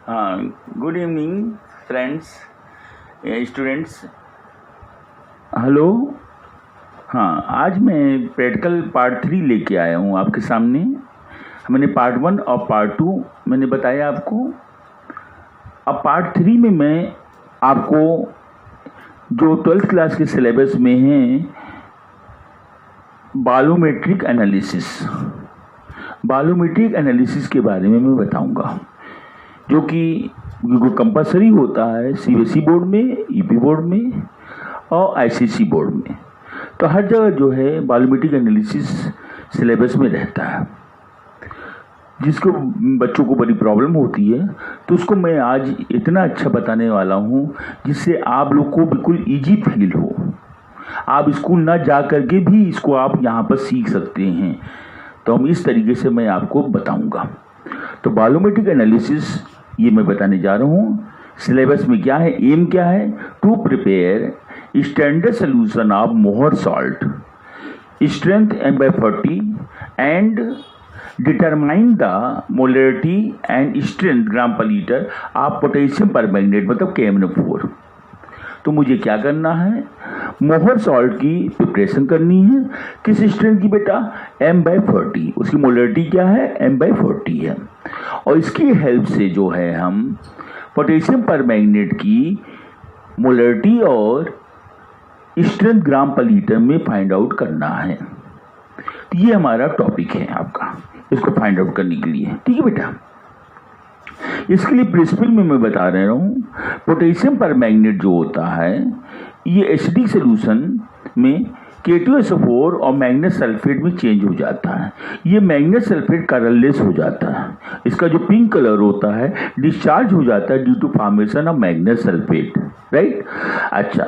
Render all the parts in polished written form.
हाँ, good evening friends, students. Hello. हाँ, आज मैं प्रैक्टिकल पार्ट 3 लेके आया हूँ आपके सामने। मैंने पार्ट 1 और पार्ट 2 मैंने बताया आपको। अब पार्ट 3 में मैं आपको जो 12th क्लास के सिलेबस में है बायोमेट्रिक एनालिसिस के बारे में मैं बताऊंगा, जो कि कंपलसरी होता है सीबीएसई बोर्ड में, ईपी बोर्ड में और आईसीएसई बोर्ड में। तो हर जगह जो है बायोमेट्रिक एनालिसिस सिलेबस में रहता है, जिसको बच्चों को बड़ी प्रॉब्लम होती है। तो उसको मैं आज इतना अच्छा बताने वाला हूँ जिससे आप लोग को बिल्कुल इजी फील हो। आप स्कूल ना जा करके भी इसको आप यहाँ पर सीख सकते हैं। तो हम इस तरीके से मैं आपको बताऊंगा। तो बायोमेट्रिक एनालिसिस ये मैं बताने जा रहा हूँ। सिलेबस में क्या है, एम क्या है, to prepare standard solution of Mohr salt strength M/40 and determine the molarity and strength gram per litre of potassium permanganate मतलब KMnO4। तो मुझे क्या करना है, मोहर सॉल्ट की प्रिपरेशन करनी है। किस स्ट्रेंथ की बेटा, M/40। उसकी मोलरिटी क्या है, M/40 है। और इसकी हेल्प से जो है हम पोटेशियम परमैंगनेट की मोलरिटी और स्ट्रेंथ ग्राम पर लीटर में फाइंड आउट करना है। तो ये हमारा टॉपिक है आपका, इसको फाइंड आउट करने के लिए। ठीक है बेटा। इसके लिए प्रिंसिपल में मैं बता रहा हूँ, पोटेशियम परमैंगनेट जो होता है ये एसिडिक सोल्यूशन में K2SO4 और मैग्नेस सल्फेट में चेंज हो जाता है। ये मैग्नेस सल्फेट कलरलेस हो जाता है। इसका जो पिंक कलर होता है डिस्चार्ज हो जाता है due to formation of manganese sulphate, right. अच्छा,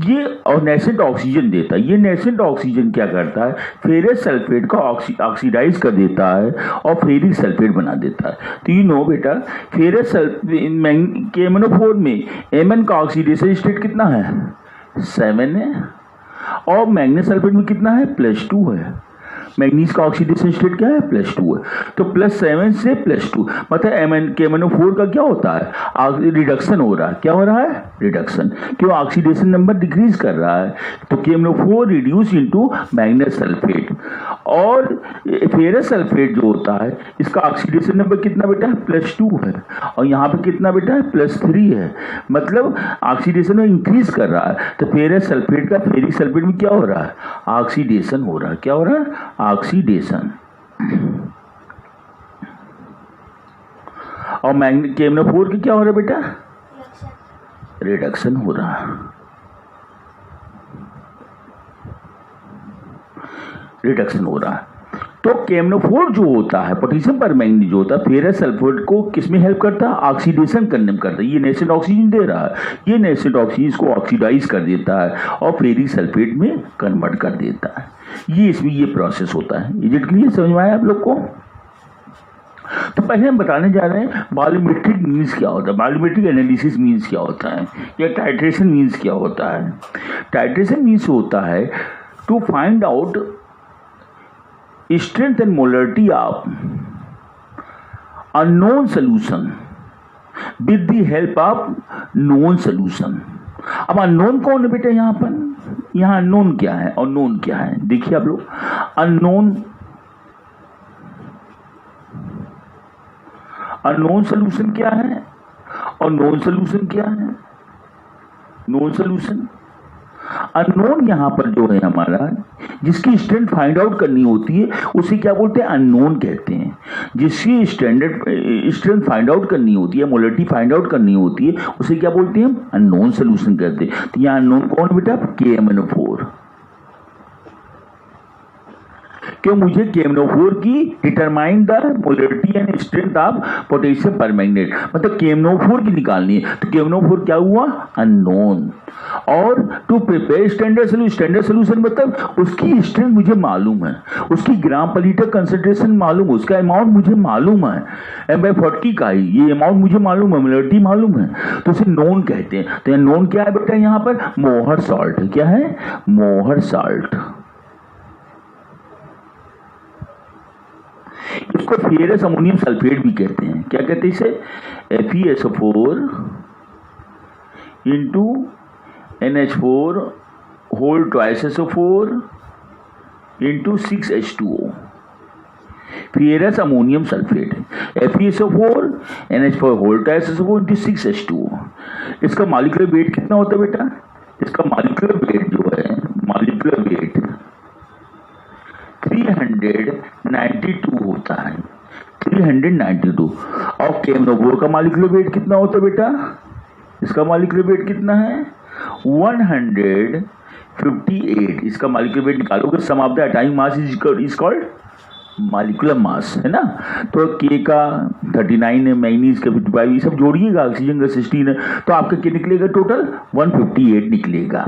ये और नेसेंट ऑक्सीजन देता है। ये नेसेंट ऑक्सीजन क्या करता है, फेरस सल्फेट को ऑक्सीडाइज कर देता है और फेरिक सल्फेट बना देता है। तो यू नो बेटा, फेरस KMnO4 में Mn का ऑक्सीडेशन स्टेट कितना है, 7 है। और मैग्नीज सल्फेट में कितना है, +2 है। मैग्नीज का ऑक्सीडेशन स्टेट क्या है, +2 है। तो +7 से +2 मतलब KMnO4 का क्या होता है, रिडक्शन हो रहा है। क्या हो रहा है, रिडक्शन। क्यों, ऑक्सीडेशन नंबर डिक्रीज कर रहा है। तो KMnO4 रिड्यूस इनटू मैग्नेस सल्फेट। और फेरस सल्फेट जो होता है इसका ऑक्सीडेशन नंबर कितना बेटा है, +2 है। और यहाँ पे कितना बेटा है, +3 है। मतलब ऑक्सीडेशन में इंक्रीज कर रहा है। तो फेरस सल्फेट का फेरिक सल्फेट में क्या हो रहा है, ऑक्सीडेशन हो रहा है। क्या हो रहा है, ऑक्सीडेशन। और KMnO4 की क्या हो रहा है बेटा, रिडक्शन हो रहा है। रिडक्शन हो रहा है। तो KMnO4 जो होता है, पोटेशियम परमैंगनेट जो होता है, फेरस सल्फेट को किसमें हेल्प करता है, ऑक्सीडेशन करने में करता है। ये नेसेंट ऑक्सीजन दे रहा है, ये नेसेंट ऑक्सीजन इसको ऑक्सीडाइज कर देता है और फेरिक सल्फेट में कन्वर्ट कर देता है। ये इसमें ये प्रोसेस होता है। इज इट क्लियर, समझ में आया आप लोग को। तो पहले हम बताने जा रहे हैं बायोमेट्रिक मीन्स क्या होता है, बायोमेट्रिक एनालिसिस मीन्स क्या होता है, या टाइट्रेशन मीन्स क्या होता है। टाइट्रेशन मीन्स होता है to find out strength and molarity of unknown solution with the help of known solution। अब अननोन कौन है बेटा, यहाँ पर यहाँ अननोन क्या है और नोन क्या है, देखिए आप लोग। अननोन सोल्यूशन क्या है और नोन सोल्यूशन क्या है। नोन सोल्यूशन अननोन यहाँ पर जो है हमारा, जिसकी स्ट्रेंथ फाइंड आउट करनी होती है उसे क्या बोलते हैं, अननोन कहते हैं। जिसकी स्ट्रेंथ फाइंड आउट करनी होती है, मोलरिटी फाइंड आउट करनी होती है, उसे क्या बोलते हैं, अननोन सोल्यूशन कहते हैं। तो यहाँ अननोन कौन है बेटा, KMnO4। क्यों, मुझे KMnO4 की determine the molarity and strength of potassium permanganate मतलब KMnO4 की निकालनी है। तो KMnO4 क्या हुआ, अननोन। और टू प्रिपेयर स्टैंडर्ड सोल्यूशन मतलब उसकी स्ट्रेंथ मुझे मालूम है, उसकी ग्राम पर लीटर कंसंट्रेशन मालूम है, उसका अमाउंट मुझे मालूम है, M/40 का ही ये अमाउंट मुझे मालूम है, मोलरिटी मालूम है, तो उसे नोन कहते हैं। तो नोन क्या है बेटा, यहाँ पर मोहर सॉल्ट। क्या है, मोहर सॉल्ट। इसको फेरस अमोनियम सल्फेट भी कहते हैं। क्या कहते हैं इसे? FeSO4 into NH4 whole twice SO4 into 6H2O, ferrous ammonium sulphate. FeSO4 NH4 whole twice SO4 into 6H2O। इसका मॉलिक्यूलर वेट कितना होता है बेटा? इसका मॉलिक्यूलर वेट जो है, मॉलिक्यूलर वेट 392 होता है, 392। और केमनोफोर का मॉलिक्यूलर वेट कितना होता है बेटा? इसका मॉलिक्यूलर वेट कितना है? 158। इसका मॉलिक्यूलर वेट निकालोगे, sum of the atomic mass is called molecular mass, है ना। तो के का 39 है, मैग्नीज का 55, ये सब जोड़िएगा, ऑक्सीजन का 16 है, तो आपका क्या निकलेगा? टोटल 158 निकलेगा।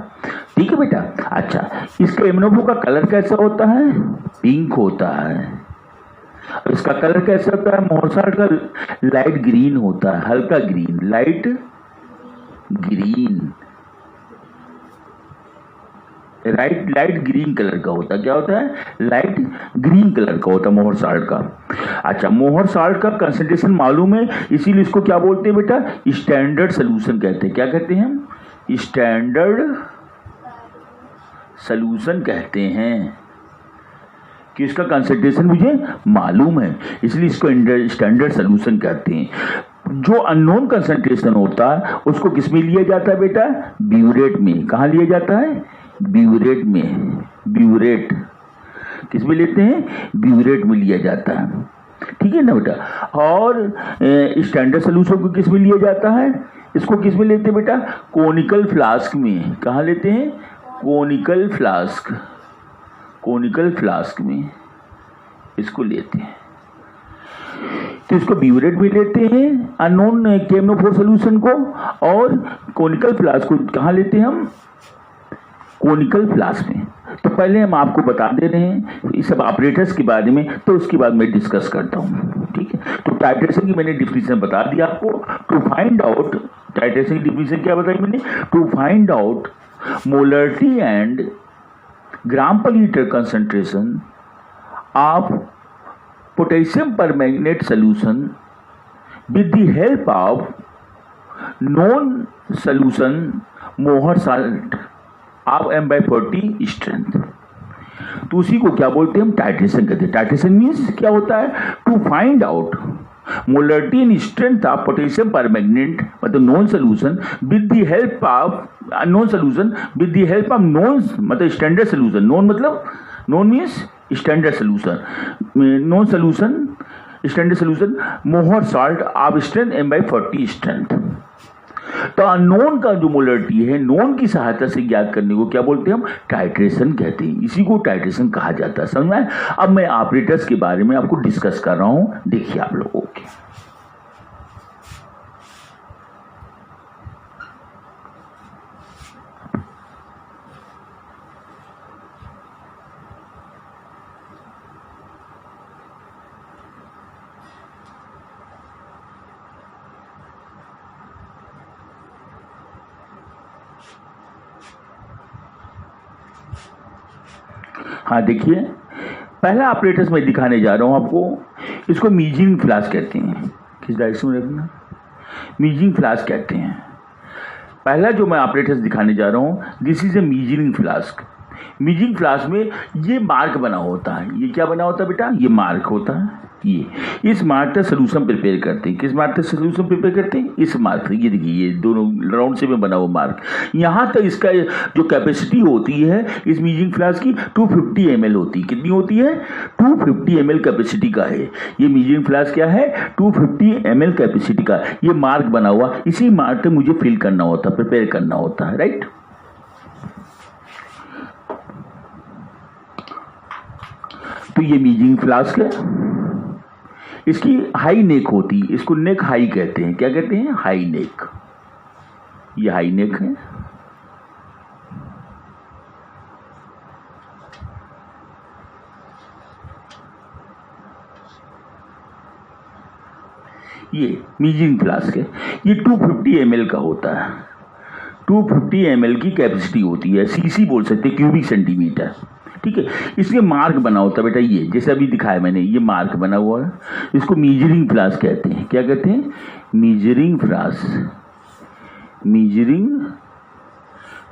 ठीक है बेटा। अच्छा, इसका एमनोफो का कलर कैसा होता है? पिंक होता है। इसका कलर कैसा होता है? मोहरसाल्ट का लाइट ग्रीन होता है, हल्का green, light green, light green colour का होता है। क्या होता है? लाइट ग्रीन कलर का होता है मोहर साल्ट का। अच्छा, मोहर साल्ट का कंसंट्रेशन मालूम है, इसीलिए इसको क्या बोलते हैं बेटा? स्टैंडर्ड सोल्यूशन कहते हैं। क्या कहते हैं हम? स्टैंडर्ड सोल्यूशन कहते हैं, कि इसका कंसंट्रेशन मुझे मालूम है, इसलिए इसको स्टैंडर्ड सोल्यूशन कहते हैं। जो अननोन कंसंट्रेशन होता है उसको किस में लिया जाता है बेटा? ब्यूरेट में। कहाँ लिया जाता है? ब्यूरेट में। ब्यूरेट किस में लेते हैं? ब्यूरेट में लिया जाता है। ठीक है ना बेटा। और स्टैंडर्ड सोल्यूशन को किस में लिया जाता है? इसको किस में लेते हैं बेटा? कोनिकल फ्लास्क में। कहाँ लेते हैं? Conical flask. कोनिकल फ्लास्क में इसको लेते हैं। तो इसको ब्यूरेट में लेते हैं अननोन केमनोफोर सोल्यूशन को, और कोनिकल फ्लास्क को कहाँ लेते हैं हम? कोनिकल फ्लास्क में। तो पहले हम आपको बता दे रहे हैं इस सब ऑपरेटर्स के बारे में, तो उसके बाद मैं डिस्कस करता हूँ। ठीक है। तो टाइट्रेशन की मैंने डिफिनेशन बता दिया आपको। टू फाइंड आउट, टाइट्रेशन की डिफिनेशन क्या बताई मैंने? To find out molarity and gram per litre concentration of potassium permanganate solution with the help of known solution Mohr salt of M/40 strength. तो उसी को क्या बोलते हैं हम? टाइट्रेशन कहते हैं। टाइट्रेशन मीन्स क्या होता है? To find out molarity and strength of potassium permanganate, मतलब known solution with the help of known solution with the help of known, मतलब स्टैंडर्ड सोल्यूशन। नॉन मतलब known means standard solution, known solution standard solution Mohr salt of strength M/40 strength. तो unknown का जो molarity है, known की सहायता से ज्ञात करने को क्या बोलते हैं हम? टाइट्रेशन कहते हैं। इसी को टाइट्रेशन कहा जाता है। समझ में आया? अब मैं ऑपरेटर्स के बारे में आपको डिस्कस कर रहा हूं, देखिए आप लोगों के। हाँ देखिए, पहला ऑपरेटर्स मैं दिखाने जा रहा हूं आपको, इसको मीजिंग फ्लास्क कहते हैं। किस डायरेक्शन में रखना? मीजिंग फ्लास्क कहते हैं। पहला जो मैं ऑपरेटर्स दिखाने जा रहा हूं, this is a measuring flask. Measuring flask में ये मार्क बना होता है। ये क्या बना होता है बेटा? ये मार्क होता है। ये इस मार्क से सोल्यूशन प्रिपेयर करते हैं। किस मार्क से सोल्यूशन प्रिपेयर करते हैं? इस मार्क से। ये देखिए, ये दोनों राउंड से में बना हुआ मार्क। यहाँ तक इसका जो कैपेसिटी होती है इस मीजिंग फ्लास्क की 250 ml होती है। कितनी होती है? 250 ml कैपेसिटी का है ये मीजिंग फ्लास्क। क्या है? 250 ml कैपेसिटी का। ये मार्क बना हुआ, इसी मार्क से मुझे फिल करना होता है, प्रिपेयर करना होता है। राइट। तो ये मीजिंग फ्लास्क है। इसकी हाई नेक होती है, इसको नेक हाई कहते हैं। क्या कहते हैं? High neck. ये हाई नेक है। ये मीजिंग फ्लास्क है। ये 250 ml का होता है। 250 ml की कैपेसिटी होती है। सीसी बोल सकते हैं, क्यूबिक सेंटीमीटर। ठीक है। इसके मार्क बना होता है बेटा, ये जैसे अभी दिखाया मैंने, ये मार्क बना हुआ है, इसको मीजरिंग फ्लास्क कहते हैं। क्या कहते हैं? Measuring flask, measuring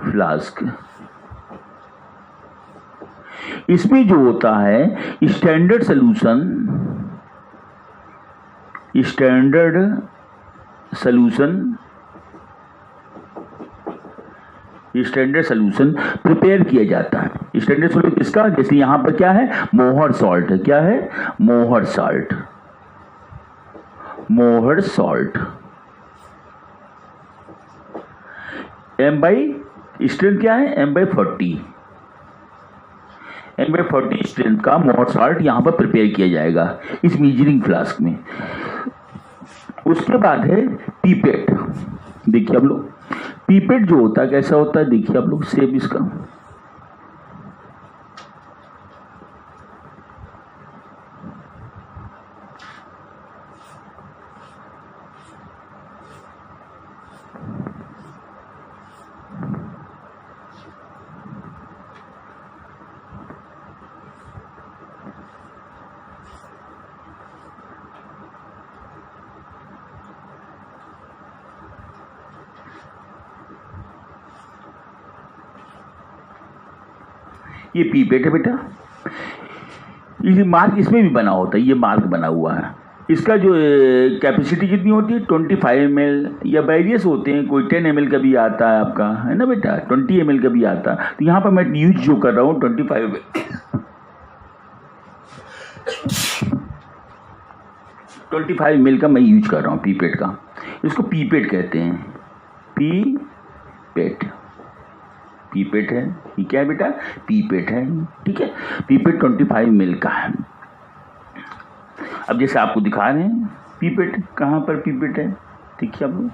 flask. इसमें जो होता है standard solution, standard solution, standard solution prepare किया जाता है। स्टैंडर्ड सॉल्यूशन किसका? जैसे यहां पर क्या है, मोहर सॉल्ट है। क्या है? मोहर सॉल्ट, मोहर सॉल्ट। m बाई स्ट्रेंथ क्या है? m/40, m/40 स्ट्रेंथ का मोहर सॉल्ट यहां पर प्रिपेयर किया जाएगा इस मीजरिंग फ्लास्क में। उसके बाद है पीपेट। देखिए आप लोग, पीपेट जो होता है कैसा होता है, देखिए आप लोग शेप इसका, ये पीपेट है बेटा। ये मार्क इसमें भी बना होता है, ये मार्क बना हुआ है। इसका जो कैपेसिटी कितनी होती है? 25 ml, या वेरियस होते हैं, कोई 10 ml का भी आता है आपका, है ना बेटा, 20 ml का भी आता है। तो यहाँ पर मैं यूज जो कर रहा हूँ 25 ml का मैं यूज कर रहा हूँ पीपेट का। इसको पीपेट कहते हैं, पीपेट, पीपेट है। ये क्या है बेटा? पीपेट है, ठीक है। पीपेट 25 ml का है। अब जैसे आपको दिखा रहे हैं पीपेट, कहाँ पर पीपेट है, देखिए आप लोग,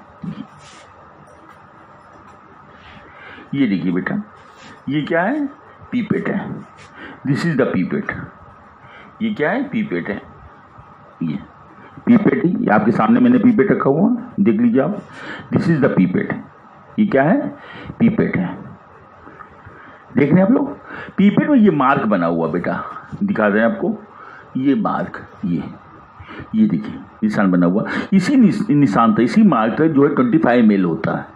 ये देखिए बेटा, ये क्या है? पीपेट है। This is the pipette. ये क्या है? पीपेट है। ये पीपेट ही, ये आपके सामने मैंने पीपेट रखा हुआ, देख लीजिए आप। This is the pipette. ये क्या है? पीपेट है। देख रहे हैं आप लोग, पीपेट में ये मार्क बना हुआ बेटा, दिखा रहे हैं आपको, ये मार्क, ये देखिए निशान बना हुआ। इसी निशान तक, इसी मार्क तक जो है 25 ml होता है,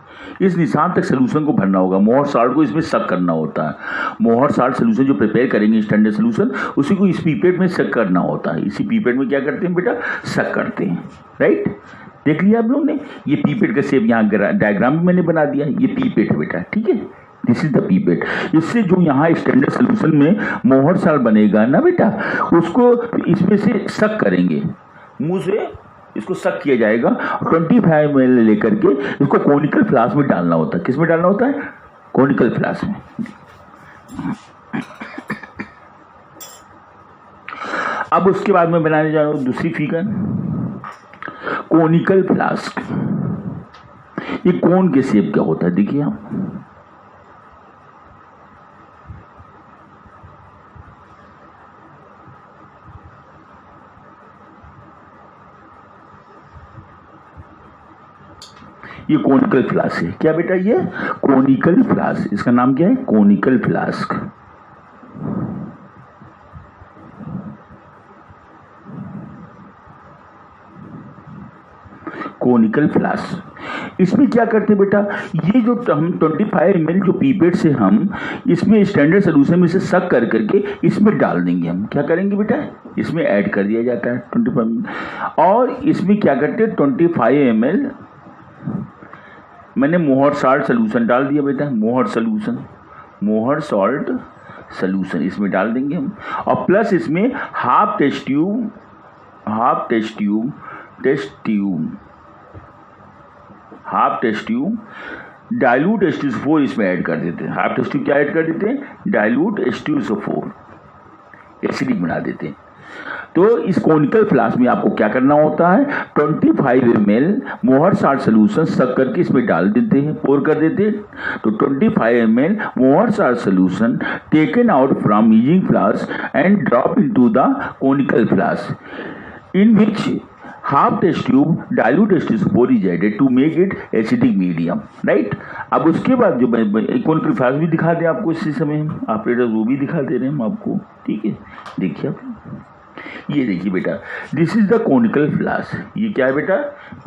इस निशान तक सोल्यूशन को भरना होगा। मोहर सॉल्ट को इसमें सक करना होता है। मोहर सॉल्ट सोल्यूशन जो प्रिपेयर करेंगे स्टैंडर्ड सोल्यूशन, उसी को इस पीपेट में सक करना होता है। इसी पीपेट में क्या करते हैं बेटा? सक करते हैं, राइट। देख लिया आप लोग ने, ये पीपेट का शेप यहाँ डायग्राम में मैंने बना दिया, ये पीपेट है बेटा, ठीक है। This is the pipette. इससे जो यहाँ स्टैंडर्ड सोल्यूशन में मोहर सॉल्ट बनेगा ना बेटा, उसको इसमें से सक करेंगे, मुंह से इसको सक किया जाएगा। 25 ml लेकर के इसको कोनिकल फ्लास्क में डालना होता है। किस में डालना होता है? कोनिकल फ्लास्क में। अब उसके बाद में बनाने जा रहा हूं दूसरी फिगर, कोनिकल फ्लास्क। ये कोन के शेप का होता है, देखिए आप, ये कोनिकल फ्लास्क है। क्या बेटा? ये कोनिकल फ्लास्क। इसका नाम क्या है? Conical flask. Conical flask. इसमें क्या करते बेटा, ये जो हम 25 ml जो पीपेट से हम इसमें स्टैंडर्ड सोल्यूशन में से सक कर करके इसमें डाल देंगे। हम क्या करेंगे बेटा? इसमें ऐड कर दिया जाता है 25 ml। और इसमें क्या करते हैं, 25 ml मैंने मोहर सॉल्ट सोल्यूशन डाल दिया बेटा, मोहर सोल्यूशन, मोहर सॉल्ट सोल्यूशन इसमें डाल देंगे हम। और प्लस इसमें half test tube dilute H2SO4 इसमें ऐड कर देते हैं। हाफ टेस्ट ट्यूब क्या ऐड कर देते हैं? डाइल्यूट H2SO4, एसिडिक बना देते हैं। तो इस कोनिकल फ्लास्क में आपको क्या करना होता है, 25 ml मोहर सॉल्ट सोल्यूशन सक करके इसमें डाल देते हैं, पोर कर देते हैं। तो 25 ml Mohr salt solution taken out from measuring flask and drop into the conical flask in which half test tube dilute H2SO4 is added to make it acidic medium, right. अब उसके बाद जो कॉनिकल फ्लास्क भी दिखा दें आपको इसी समय, ऑपरेटर वो भी दिखा दे रहे हैं हम आपको, ठीक है। देखिए आप, ये देखिए बेटा, this is the conical flask. ये क्या है बेटा,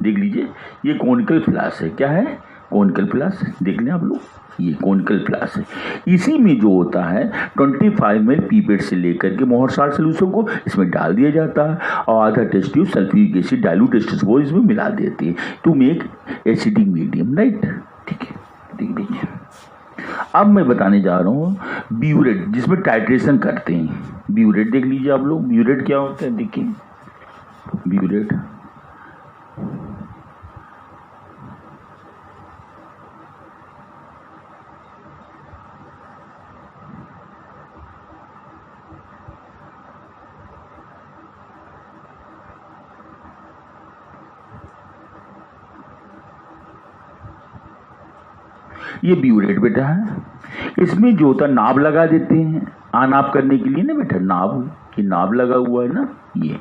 देख लीजिए, ये कॉनिकल फ्लास्क है। क्या है, कॉनिकल फ्लास्क, देख लें आप लोग, ये कॉनिकल फ्लास्क है। इसी में जो होता है 25 ml पीपेट से लेकर के मोहर साल्ट सोल्यूशन को इसमें डाल दिया जाता है और आधा test tube sulphuric acid dilute H2SO4 इसमें मिला देते हैं to make acidic medium, right. ठीक है, देख लीजिए। अब मैं बताने जा रहा हूँ ब्यूरेट, जिसमें टाइट्रेशन करते हैं। ब्यूरेट देख लीजिए आप लोग, ब्यूरेट क्या होता है, देखिए ब्यूरेट ये ब्यूरेट बेटा है। इसमें जो होता है नाब लगा देते हैं आनाप करने के लिए ना बेटा, नाब, ये नाब लगा हुआ है ना, ये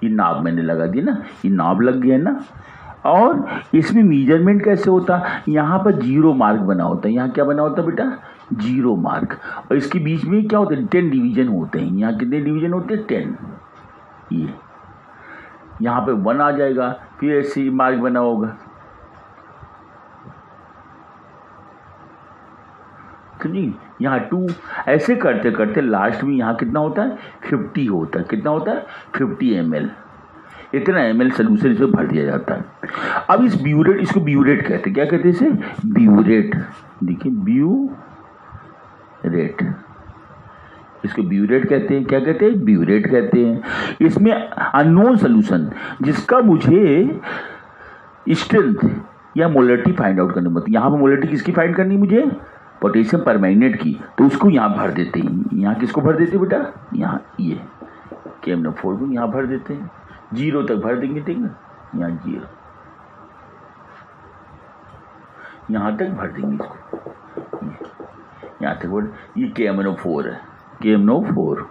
नाब मैंने लगा दिया ना, ये नाब लग गया ना। और इसमें मेजरमेंट कैसे होता है, यहाँ पर 0 मार्क बना होता है। यहाँ क्या बना होता है बेटा, 0 मार्क। और इसके बीच में क्या होता है, 10 डिवीजन होते हैं। यहाँ कितने डिवीजन होते हैं, 10। ये यहाँ पे 1 आ जाएगा, फिर ऐसे मार्क बना होगा, तो जी यहाँ 2। ऐसे करते करते लास्ट में यहाँ कितना होता है, 50 होता है। कितना होता है, 50 ml। इतना ml सोल्यूशन इसमें भर दिया जाता है। अब इस ब्यूरेट, इसको ब्यूरेट कहते हैं। क्या कहते हैं इसे, ब्यूरेट। देखिए ब्यूरेट, इसको ब्यूरेट कहते हैं। क्या कहते हैं, ब्यूरेट कहते हैं। इसमें अननोन सोल्यूशन जिसका मुझे स्ट्रेंथ या मोलरिटी फाइंड आउट करनी पड़ती है। यहाँ पर मोलरिटी किसकी फाइंड करनी है मुझे, पोटेशियम परमैंगनेट की, तो उसको यहाँ भर देते हैं। यहाँ किसको भर देते हैं बेटा, यहाँ ये KMnO4 को यहाँ भर देते हैं, 0 तक भर देंगे, ठीक है। यहाँ 0, यहाँ तक भर देंगे इसको, यहाँ तक भर। ये KMnO4 है, KMnO4।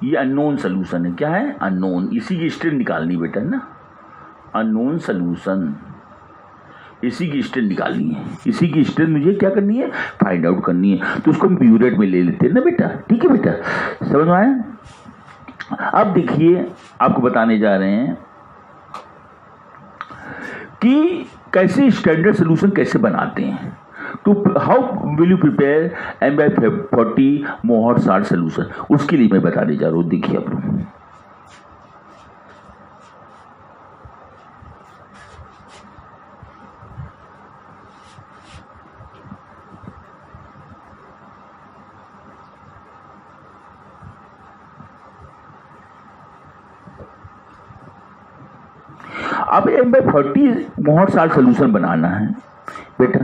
ये अननोन सोल्यूशन है। क्या है, अननोन। इसी की स्ट्रेंथ निकालनी बेटा ना, अननोन सोल्यूशन, इसी की स्ट्रेंथ निकालनी है। इसी की स्ट्रेंथ मुझे क्या करनी है, फाइंड आउट करनी है। तो उसको हम ब्यूरेट में ले लेते हैं ना बेटा, ठीक है बेटा, समझ में आया। अब देखिए आपको बताने जा रहे हैं कि कैसे स्टैंडर्ड सोल्यूशन कैसे बनाते हैं। तो how will you prepare M/40 मोहर साल्ट सोल्यूशन, उसके लिए मैं बताने जा रहा हूँ। देखिए आप लोग, अब M/40 मोहर साल्ट सोल्यूशन बनाना है बेटा,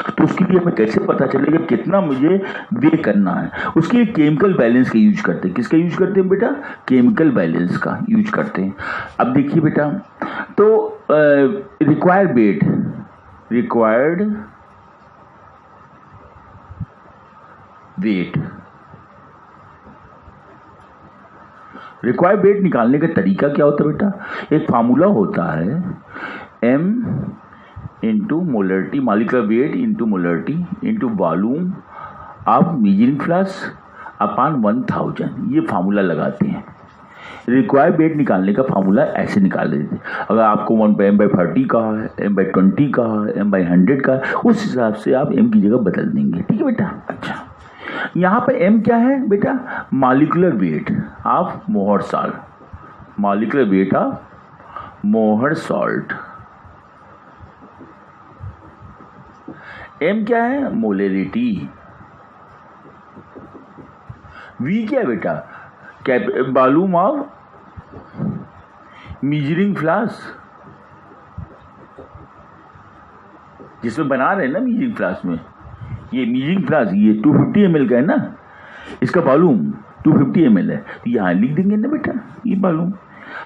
तो उसके लिए हमें कैसे पता चलेगा कितना मुझे वे करना है। उसके लिए केमिकल बैलेंस का यूज करते हैं। किसका यूज करते हैं बेटा, केमिकल बैलेंस का यूज करते हैं। अब देखिए बेटा, तो रिक्वायर्ड वेट निकालने का तरीका क्या होता है बेटा, एक फार्मूला होता है M into molarity, molecular weight into molarity into volume of measuring flask upon 1000। ये फार्मूला लगाते हैं। रिक्वायर्ड वेट निकालने का फार्मूला ऐसे निकाल देते हैं। अगर आपको M/40 का है, M/20 का है, M/100 का है, उस हिसाब से आप M की जगह बदल देंगे, ठीक है बेटा। अच्छा, यहाँ पे M क्या है बेटा, मॉलिक्यूलर वेट ऑफ मोहर salt, molecular weight of Mohr salt. M क्या है, मोलरिटी। V क्या है बेटा, वॉल्यूम ऑफ मेजरिंग फ्लास्क, जिसमें बना रहे हैं ना मेजरिंग फ्लास्क में, ये मेजरिंग फ्लास्क ये 250 ml का है ना, इसका वॉल्यूम 250 ml है, तो यहाँ लिख देंगे ना बेटा ये वॉल्यूम।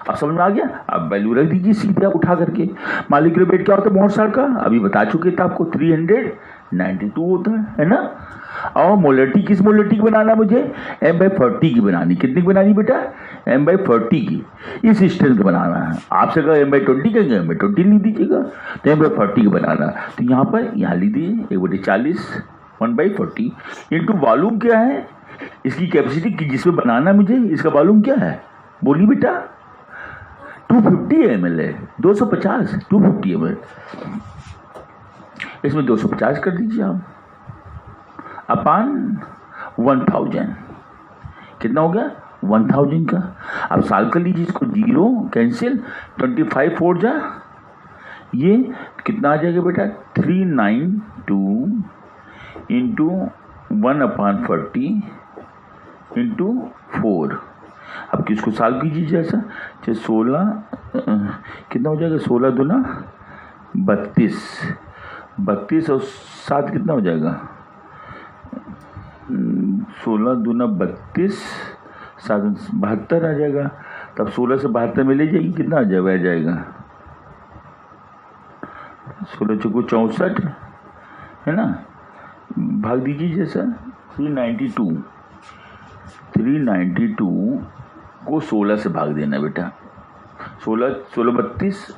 अब समझ में आ गया। अब वैल्यू रख दीजिए सीधे आप उठा करके। मॉलिक्यूलर वेट क्या होता है मोहर साल्ट का, अभी बता चुके थे आपको, 300 92 होता है ना। और मोलरिटी किस मोलरिटी की बनाना है मुझे, M/40 की बनानी। कितनी की बनानी बेटा, M/40 की। इस स्ट्रेंथ का बनाना है। आपसे अगर M/20 कहेंगे M/20 लिख दीजिएगा, तो M/40 की बनाना। तो यहाँ पर यहाँ लिख दीजिए 1/40 1/40 इंटू वॉल्यूम क्या है इसकी कैपेसिटी की जिसमें बनाना मुझे, इसका वॉल्यूम क्या है बोलिए बेटा, 250 ml है। 250 250 ml, इसमें 250 कर दीजिए आप अपान 1000। कितना हो गया 1000 का। अब सॉल्व कर लीजिए इसको, 0 कैंसिल, 25 4 जा, ये कितना आ जाएगा बेटा 392 इंटू 1/40 इंटू 4। अब किसको सॉल्व कीजिए जैसा, 16 कितना हो जाएगा, 16 दूना 32, 32 और 7 कितना हो जाएगा, 16 दूना 32, 7 72 आ जाएगा। तब 16 से 72 में ले जाएगी, कितना आ जाएगा 16 चौको 64 है ना, भाग दीजिए जैसा 392 को 16 से भाग देना बेटा, 16 32,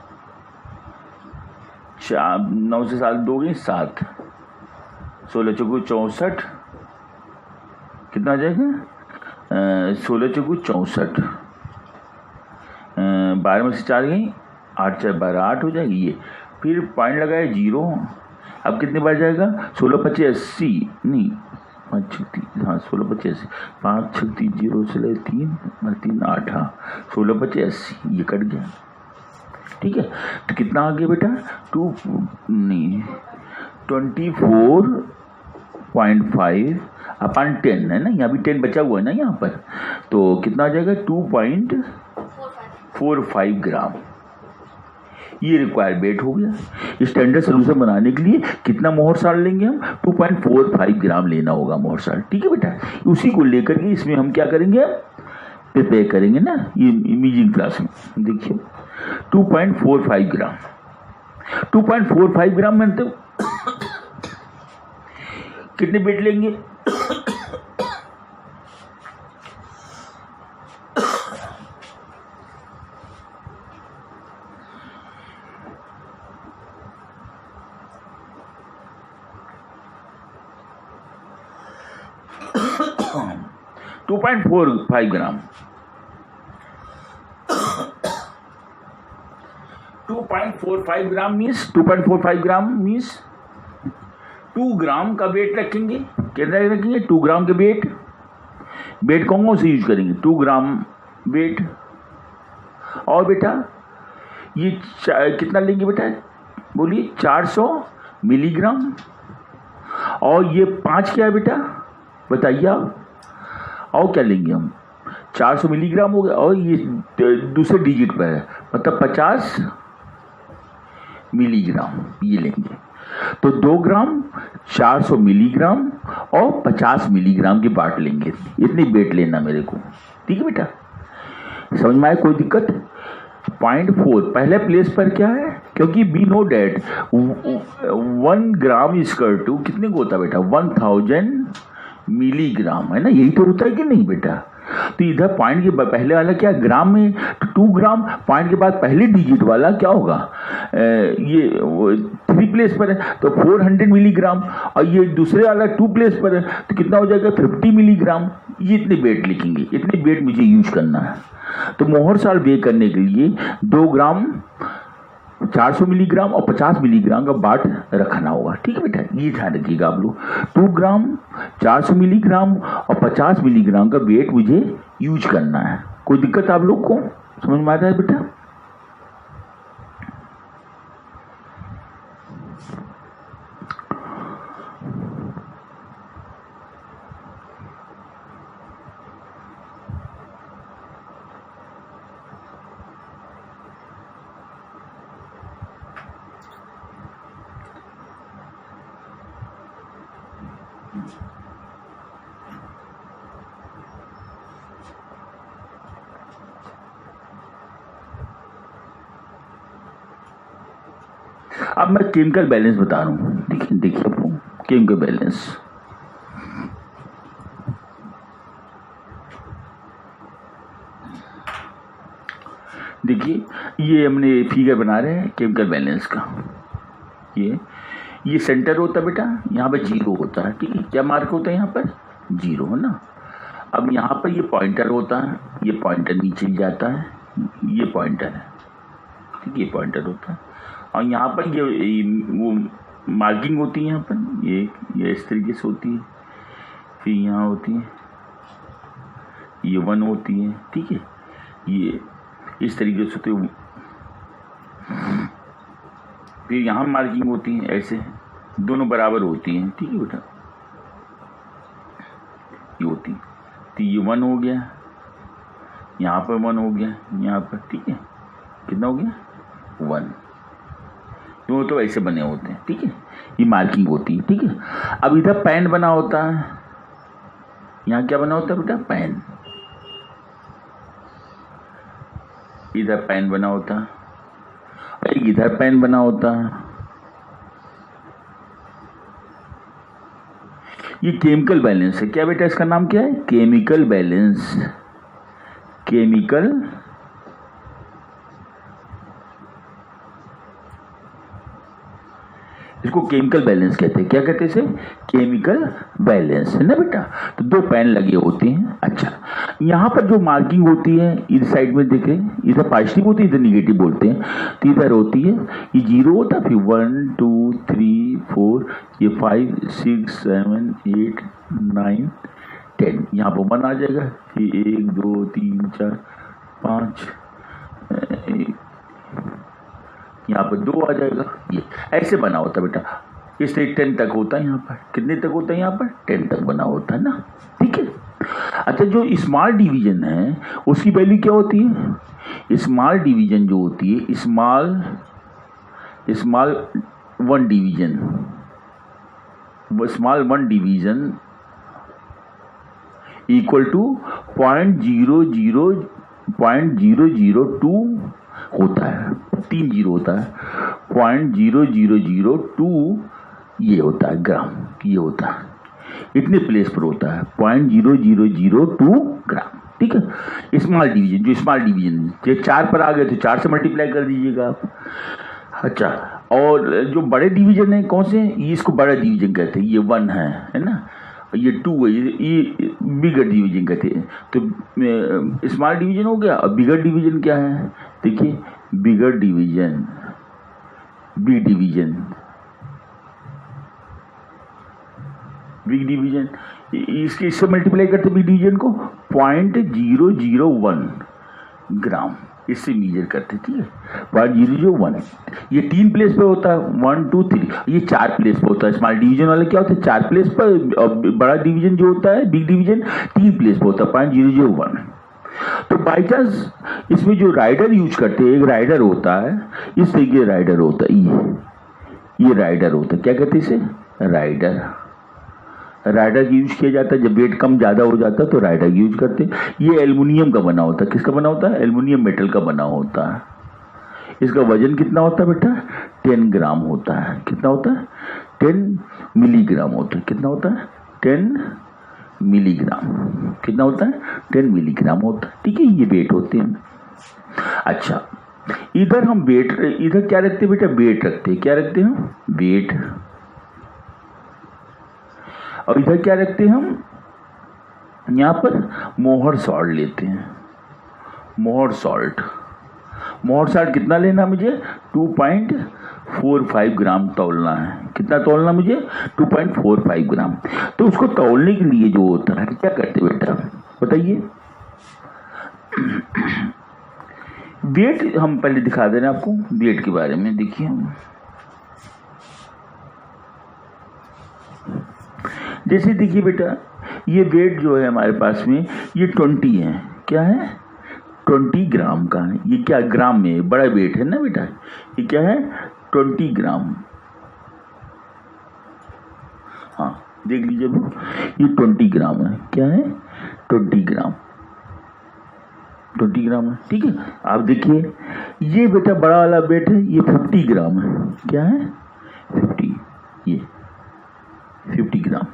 9 से 7 दो गई 7, 16 चौको 64 कितना आ जाएगा, 16 चौको 64, 12 में से 4 गई 8 4 12 8 हो जाएगी ये। फिर पॉइंट लगाए 0। अब कितने बार जाएगा, 16 5 80 नहीं 5 6 3 हाँ 16 5 80, 5 6 3 0 चले 3 3 8 हाँ 16 5 80 ये कट गया। ठीक है, तो कितना आ गया बेटा 24.5 अपान 10 है ना, यहाँ भी 10 बचा हुआ है ना यहाँ पर, तो कितना आ जाएगा 2.45 ग्राम। ये रिक्वायर्ड वेट हो गया। स्टैंडर्ड सोल्यूशन बनाने के लिए कितना मोहर साल्ट लेंगे हम, 2.45 ग्राम लेना होगा मोहर साल्ट। ठीक है बेटा, उसी को लेकर के इसमें हम क्या करेंगे, प्रिपेयर करेंगे ना ये इमेजिंग क्लास में। देखिए 2.45 ग्राम, 2.45 ग्राम में तो कितने बेट लेंगे, to 2.45 gram 2.45 gram means 2.45 gram means 2 gram का वेट रखेंगे। कितना रखेंगे 2 ग्राम के वेट कौन से यूज करेंगे, 2 ग्राम वेट। और बेटा ये कितना लेंगे बेटा बोलिए 400 मिलीग्राम। और ये 5 क्या है बेटा बताइए आप, और क्या लेंगे हम, 400 मिलीग्राम हो गया और ये दूसरे डिजिट पर है मतलब 50 मिलीग्राम ये लेंगे। तो 2 ग्राम 400 मिलीग्राम और 50 मिलीग्राम की बांट लेंगे, इतनी वेट लेना मेरे को। ठीक है बेटा, समझ में आया, कोई दिक्कत। 0.4 पहले प्लेस पर क्या है, क्योंकि we know that 1 gram equal to कितने को होता है बेटा 1000 मिलीग्राम है ना, यही तो होता है कि नहीं बेटा। तो इधर पॉइंट के पहले वाला क्या ग्राम में, तो 2 ग्राम पॉइंट के बाद पहले डिजिट वाला क्या होगा, ये 3 प्लेस पर है तो 400 मिलीग्राम, और ये दूसरे वाला 2 प्लेस पर है तो कितना हो जाएगा 50 मिलीग्राम। ये इतने वेट लिखेंगे, इतने वेट मुझे यूज करना है। तो मोहर साल्ट वे करने के लिए 2 ग्राम 400 मिलीग्राम और 50 मिलीग्राम का बाट रखना होगा। ठीक है बेटा, ये ध्यान रखिएगा आप लोग, 2 ग्राम 400 मिलीग्राम और 50 मिलीग्राम का वेट मुझे यूज करना है। कोई दिक्कत आप लोग को समझ में आता है बेटा। अब मैं केमिकल बैलेंस बता रहा हूँ, देखिए आपको केमिकल बैलेंस। देखिए ये हमने फिगर बना रहे हैं केमिकल बैलेंस का। ये सेंटर होता है बेटा, यहाँ पे 0 होता है, ठीक है। क्या मार्क होता है यहाँ पर? 0 है ना। अब यहाँ पर ये पॉइंटर होता है, ये पॉइंटर नीचे जाता है, ये पॉइंटर है, ठीक, ये पॉइंटर होता है। और यहाँ पर ये वो मार्किंग होती है, यहाँ पर ये इस तरीके से होती है, फिर यहाँ होती है, ये 1 होती है, ठीक है। ये इस तरीके से होती है, फिर यहाँ मार्किंग होती है, ऐसे दोनों बराबर होती हैं, ठीक है बेटा। ये होती है, तो ये 1 हो गया, यहाँ पर 1 हो गया, यहाँ पर, ठीक है। कितना हो गया? 1। वो तो ऐसे बने होते हैं, ठीक है। ये मार्किंग होती है, ठीक है। अब इधर पैन बना होता है, यहाँ क्या बना होता है बेटा? पैन। इधर पैन बना होता है, एक इधर पैन बना होता है। ये केमिकल बैलेंस है। क्या बेटा इसका नाम क्या है? Chemical balance. केमिकल इसको केमिकल बैलेंस कहते हैं। क्या कहते हैं इसे? केमिकल बैलेंस, है ना बेटा। तो 2 पैन लगे होते हैं। अच्छा, यहाँ पर जो मार्किंग होती है इस साइड में देख रहे हैं, इधर पॉजिटिव होती है, इधर निगेटिव बोलते हैं। तो इधर होती है, ये 0 होता है, फिर 1 2 3 4, ये 5 6 7 8 9 10, यहाँ पर 1 आ जाएगा, फिर 1 2 3 4 5, यहाँ पर 2 आ जाएगा। ये ऐसे बना होता है बेटा, इसलिए 10 तक होता है। यहाँ पर कितने तक होता है? यहाँ पर 10 तक बना होता है ना, ठीक है। अच्छा, जो स्मॉल डिवीजन है उसकी वैल्यू क्या होती है? स्मॉल डिवीजन जो होती है, स्मॉल 1 डिवीजन, वो स्मॉल 1 डिवीजन इक्वल टू 0.002 होता है, 3 0 होता है, 0.0002 ये होता है ग्राम, ये होता है, इतने प्लेस पर होता है 0.0002 ग्राम, ठीक है। स्मॉल डिवीजन, जो स्मॉल डिवीजन, ये 4 पर आ गए तो 4 से मल्टीप्लाई कर दीजिएगा आप। अच्छा, और जो बड़े डिवीजन है कौन से? ये इसको बड़ा डिवीजन कहते हैं, ये 1 है ना, ये 2 है, ये बिगर डिवीजन कहते हैं। तो स्मॉल डिवीजन हो गया, और बिगर डिवीजन क्या है? देखिए, bigger division, big division, big division, इससे मल्टीप्लाई करते बिग डिवीजन को 0.001 ग्राम, इससे मेजर करते, ठीक है। 0.001, ये 3 प्लेस पे होता है, 1 2 3, ये 4 प्लेस पे होता है। स्मॉल डिवीजन वाले क्या होता है? 4 प्लेस पर, और बड़ा डिवीजन जो होता है, बिग डिवीजन, 3 प्लेस पे होता है, 0.001। तो बाई चांस इसमें जो राइडर यूज करते हैं, एक राइडर होता है, इस तरीके राइडर होता है, ये राइडर होता है। क्या कहते हैं इसे? राइडर। राइडर यूज किया जाता है जब वेट कम ज़्यादा हो जाता है, तो राइडर यूज करते हैं। ये एल्युमिनियम का बना होता है। किसका बना होता है? एल्युमिनियम मेटल का बना होता है। इसका वजन कितना होता है बेटा? 10 ग्राम होता है। कितना होता है? 10 मिलीग्राम होता है। कितना होता है? 10 मिलीग्राम। कितना होता है? 10 मिलीग्राम होता है, ठीक है। ये वेट होते हैं। अच्छा, इधर हम वेट, इधर क्या रखते हैं बेटा? वेट रखते हैं। क्या रखते हैं हम? वेट। और इधर क्या रखते हैं हम? यहाँ पर मोहर सॉल्ट लेते हैं। मोहर सॉल्ट, मोहर सॉल्ट कितना लेना मुझे? 2.45 ग्राम तौलना है। कितना तौलना मुझे? 2.45 ग्राम। तो उसको तौलने के लिए जो होता है, क्या करते बेटा बताइए? वेट हम पहले दिखा दे रहे हैं आपको, वेट के बारे में। देखिए, जैसे देखिए बेटा, ये वेट जो है हमारे पास में, ये 20 है। क्या है? 20 ग्राम का है। ये क्या ग्राम में? बड़ा वेट है ना बेटा। ये क्या है? 20 ग्राम। हाँ, देख लीजिए, ये 20 ग्राम है। क्या है? 20 ग्राम, 20 ग्राम है, ठीक है। आप देखिए, ये बेटा बड़ा वाला वेट है, ये 50 ग्राम है। क्या है? 50। 50 ग्राम।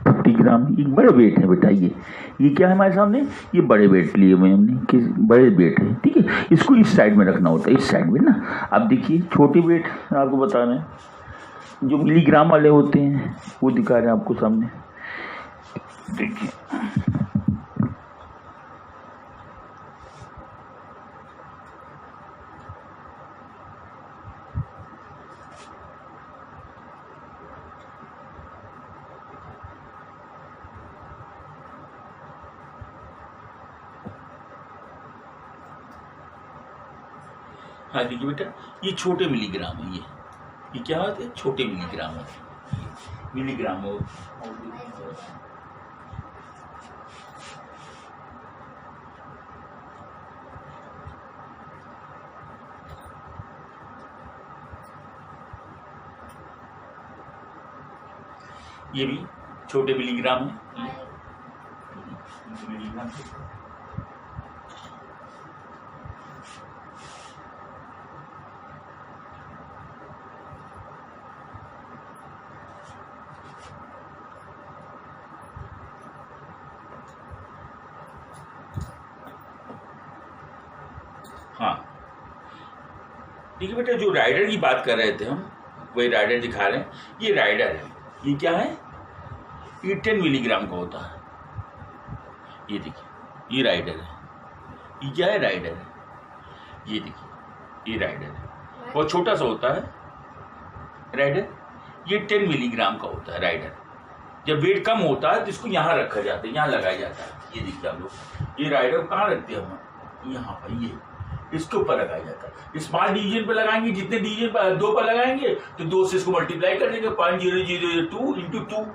50 ग्राम ये बड़े वेट है बेटा। ये क्या है हमारे सामने, ये बड़े वेट लिए हुए हमने कि बड़े वेट है, ठीक है। इसको इस साइड में रखना होता है, इस साइड में ना। अब देखिए छोटे वेट आपको बता रहे हैं, जो मिलीग्राम वाले होते हैं वो दिखा रहे हैं आपको सामने, देखिए। हाँ देखिए बेटा, ये छोटे मिलीग्राम है। ये क्या होते हैं, छोटे मिलीग्राम होते हैं, मिलीग्राम हो। ये भी छोटे मिलीग्राम है, मिलीग्राम। हाँ देखिए बेटा, जो राइडर की बात कर रहे थे हम, वही राइडर दिखा रहे हैं। ये राइडर है, ये क्या है, ये 10 मिलीग्राम का होता है। ये देखिए, ये राइडर है। ये क्या है, राइडर है। ये देखिए, ये राइडर है, बहुत छोटा सा होता है राइडर। ये 10 मिलीग्राम का होता है राइडर। जब वेट कम होता है तो इसको यहाँ रखा जाता है, यहाँ लगाया जाता है। ये देखिए आप लोग, ये राइडर कहाँ रखते हैं हम, यहाँ पर, ये इसके ऊपर लगाया जाता है। स्मॉल डिवीजन पे लगाएंगे, जितने डिवीजन पर 2 पर लगाएंगे तो 2 से इसको मल्टीप्लाई कर देंगे, 0.0002 इंटू 2।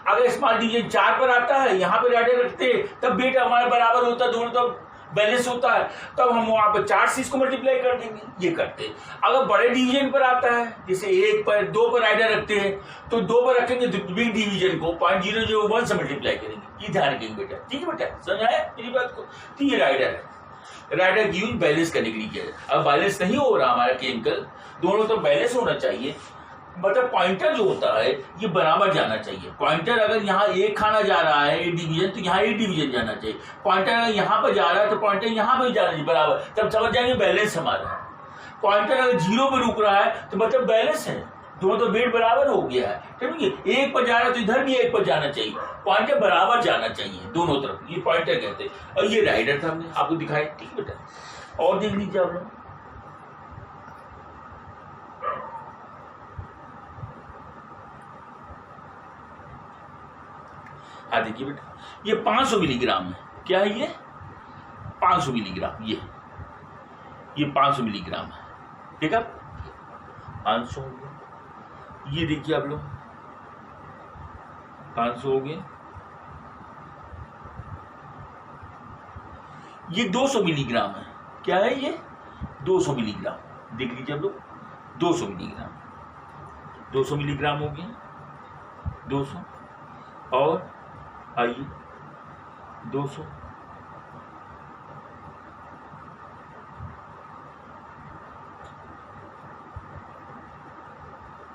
अगर स्मॉल डिवीजन 4 पर आता है, यहाँ पे राइडर रखते हैं, तब वेट हमारा बराबर होता है, दोनों तो बैलेंस होता है, तब हम वहां पर 4 से इसको मल्टीप्लाई कर देंगे, ये करते हैं। अगर बड़े डिवीजन पर आता है, जैसे 1 पर 2 पर राइडर रखते हैं, तो 2 पर रखेंगे तो बिग डिवीजन को 0.001 से मल्टीप्लाई करेंगे। ये ध्यान रखेंगे बेटा, ठीक है बेटा, समझ आया मेरी बात को। तो ये राइडर है, राइडर की यूज बैलेंस करने के लिए किया जाए। अब बैलेंस नहीं हो रहा हमारा केमिकल, दोनों तो बैलेंस होना चाहिए, मतलब पॉइंटर जो होता है ये बराबर जाना चाहिए। पॉइंटर अगर यहाँ एक खाना जा रहा है ए डिवीजन, तो यहाँ ए डिवीजन जाना चाहिए। पॉइंटर अगर यहाँ पर जा रहा है तो पॉइंटर यहाँ पर जाना चाहिए बराबर, तब समझ जाएंगे बैलेंस हमारा। पॉइंटर अगर 0 पर रुक रहा है तो मतलब बैलेंस है, दोनों तो वेट बराबर हो गया है, ठीक है। 1 पर जा रहा है तो इधर भी 1 पर जाना चाहिए, पॉइंटर बराबर जाना चाहिए दोनों तरफ, ये पॉइंटर कहते हैं। और ये राइडर था, हमने आपको दिखाया, ठीक है बेटा। और देख लीजिए आप लोग, हाँ देखिए बेटा, ये 500 मिलीग्राम है। क्या है ये, 500 मिलीग्राम। ये 500 मिलीग्राम है, ठीक है। 500 हो गया, ये देखिए आप लोग, 500 हो गए। ये 200 मिलीग्राम है। क्या है ये, 200 मिलीग्राम। देख लीजिए आप लोग, 200 मिलीग्राम, 200 मिलीग्राम हो गया, 200। और आइए 200,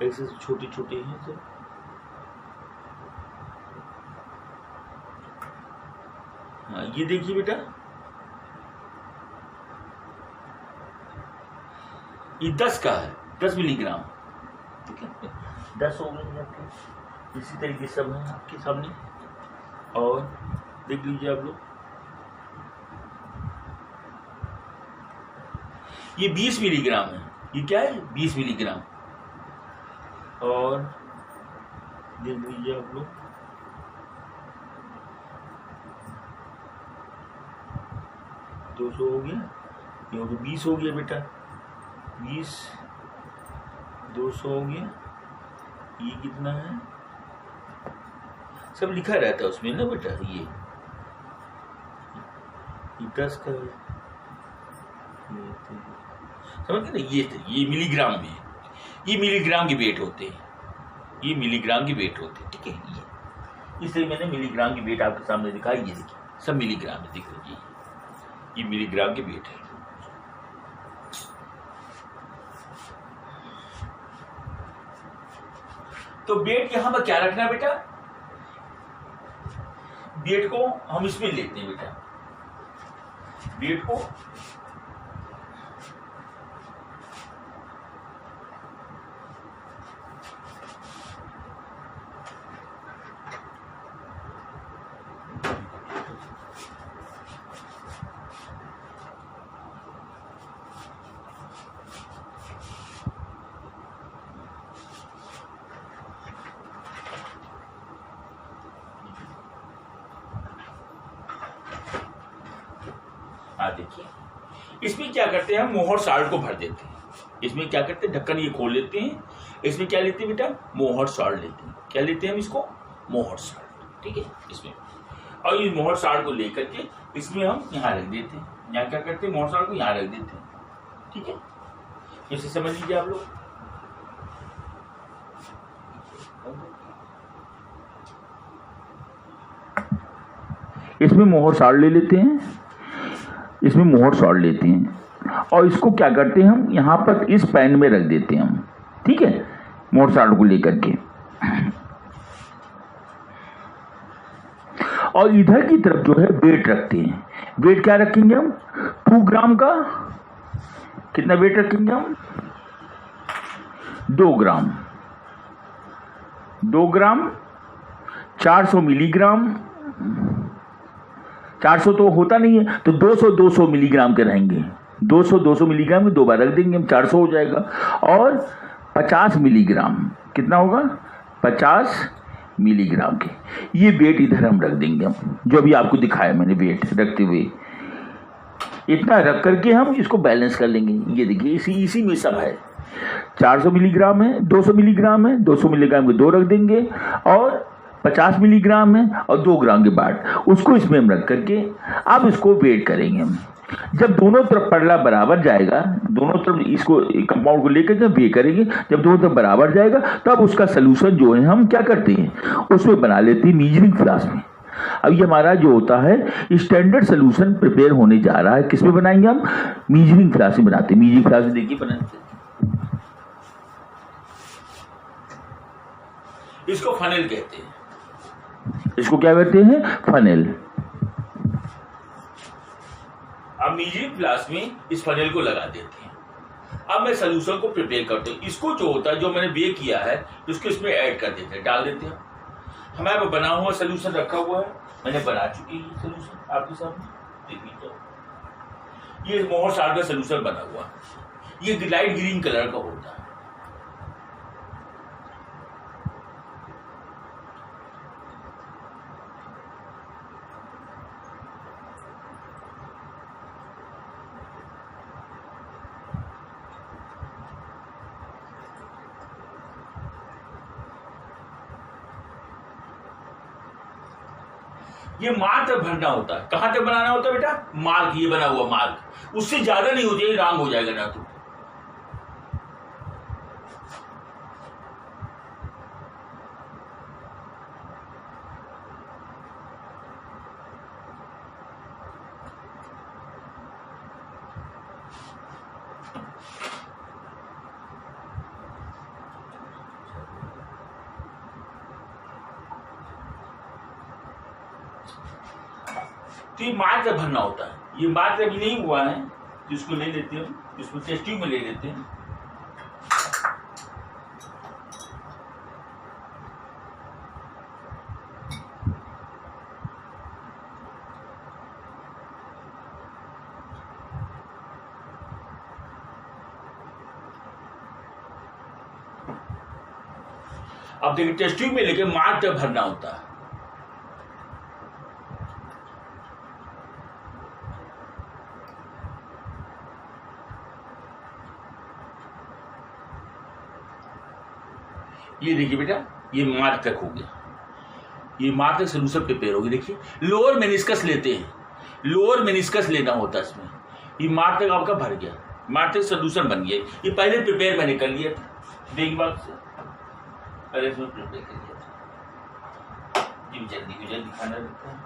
ऐसे छोटे छोटे हैं सब। हाँ ये देखिए बेटा, ये 10 का है, 10 मिलीग्राम, ठीक है। 10 हो गए आपके, इसी तरीके सब है आपके सामने। और देख लीजिए आप लोग, ये 20 मिलीग्राम है। ये क्या है, 20 मिलीग्राम। और देख लीजिए आप लोग, दो 200 हो गया, ये तो 20 हो गया बेटा, 20, 200 हो गया। ये कितना है, सब लिखा रहता है उसमें ना बेटा। ये 10 का है, समझ गए ना। ये मिलीग्राम में, ये मिलीग्राम की वेट होते हैं, ये मिलीग्राम की वेट होते हैं, ठीक है। इसलिए मैंने मिलीग्राम की वेट आपके सामने दिखाई। ये देखिए, सब मिलीग्राम में दिख रही है, ये मिलीग्राम की वेट है। तो वेट यहां पर क्या रखना है बेटा, वेट को हम इसमें लेते हैं बेटा, वेट को देखिए इसमें क्या करते हैं हम मोहर साल्ट को भर देते हैं, इसमें क्या करते हैं ढक्कन ये खोल लेते हैं, इसमें क्या लेते हैं बेटा मोहर साल्ट लेते हैं, क्या लेते हैं हम इसको मोहर साल्ट, ठीक है इसमें, और इस मोहर साल्ट को लेकर के इसमें हम यहाँ रख देते हैं, यहाँ क्या करते हैं मोहर साल्ट को यहाँ रख देते हैं, ठीक है इसे समझ लीजिए आप लोग। इसमें मोहर साल्ट ले लेते हैं, इसमें मोहर सॉल्ट लेते हैं और इसको क्या करते हैं हम यहाँ पर इस पैन में रख देते हैं हम, ठीक है मोहर सॉल्ट को लेकर के, और इधर की तरफ जो है वेट रखते हैं। वेट क्या रखेंगे हम 2 ग्राम का, कितना वेट रखेंगे हम 2 ग्राम, 2 ग्राम 400 मिलीग्राम, 400 तो होता नहीं है तो 200 मिलीग्राम के रहेंगे, 200 मिलीग्राम में 2 बार रख देंगे हम 400 हो जाएगा, और 50 मिलीग्राम कितना होगा 50 मिलीग्राम के, ये वेट इधर हम रख देंगे हम, जो अभी आपको दिखाया मैंने वेट रखते हुए, इतना रख करके हम इसको बैलेंस कर लेंगे। ये देखिए इसी में सब है, 400 मिलीग्राम है, 200 मिलीग्राम है, 200 मिलीग्राम के 2 रख देंगे, और 50 मिलीग्राम है और 2 ग्राम के बाद उसको इसमें हम रख करके अब इसको वेट करेंगे हम। जब दोनों तरफ पड़ला बराबर जाएगा, दोनों तरफ इसको कंपाउंड को लेकर जब वे करेंगे, जब दोनों तरफ बराबर जाएगा तब उसका सोल्यूशन जो है हम क्या करते हैं उसमें बना लेते हैं मीजरिंग फ्लास्क में। अब ये हमारा जो होता है स्टैंडर्ड सोल्यूशन प्रिपेयर होने जा रहा है, किसमें बनाएंगे हम मीजरिंग फ्लास्क में बनाते हैं। मीजरिंग फ्लास्क देखिए बनाते, इसको फनेल कहते हैं, इसको क्या कहते हैं फनेल। अब मीजरिंग फ्लास्क में इस फनेल को लगा देते हैं। अब मैं सोल्यूशन को प्रिपेयर करते हूँ, इसको जो होता है जो मैंने बे किया है उसको इसमें ऐड कर देते हैं, डाल देते हैं। हमारे पास बना हुआ सोल्यूशन रखा हुआ है, मैंने बना चुकी है सोल्यूशन आपके सामने देखिए, तो ये मोहर साल्ट का सोल्यूशन बना हुआ, ये लाइट ग्रीन कलर का होता है। ये मार्क तक भरना होता है, कहां तक बनाना होता है बेटा मार्क, ये बना हुआ मार्क, उससे ज्यादा नहीं हो जाए रंग हो जाएगा ना तो। तो ये मार्क भरना होता है, ये मार्क अभी नहीं हुआ है तो इसको ले लेते हैं, इसको टेस्ट ट्यूब में ले लेते हैं। अब देखिए टेस्ट ट्यूब में लेके मार्क भरना होता है। ये देखिए बेटा ये मार्क तक हो गया, ये मार्क तक सोल्यूशन प्रिपेयर होगी। देखिए लोअर मेनिस्कस लेते हैं, लोअर मेनिस्कस लेना होता है इसमें, ये मार्क तक आपका भर गया, मार्क तक सोल्यूशन बन गया। ये पहले प्रिपेयर मैंने कर लिया था, देखिए बात से पहले इसमें प्रिपेयर कर लिया था, ये जल्दी खाना रहता है।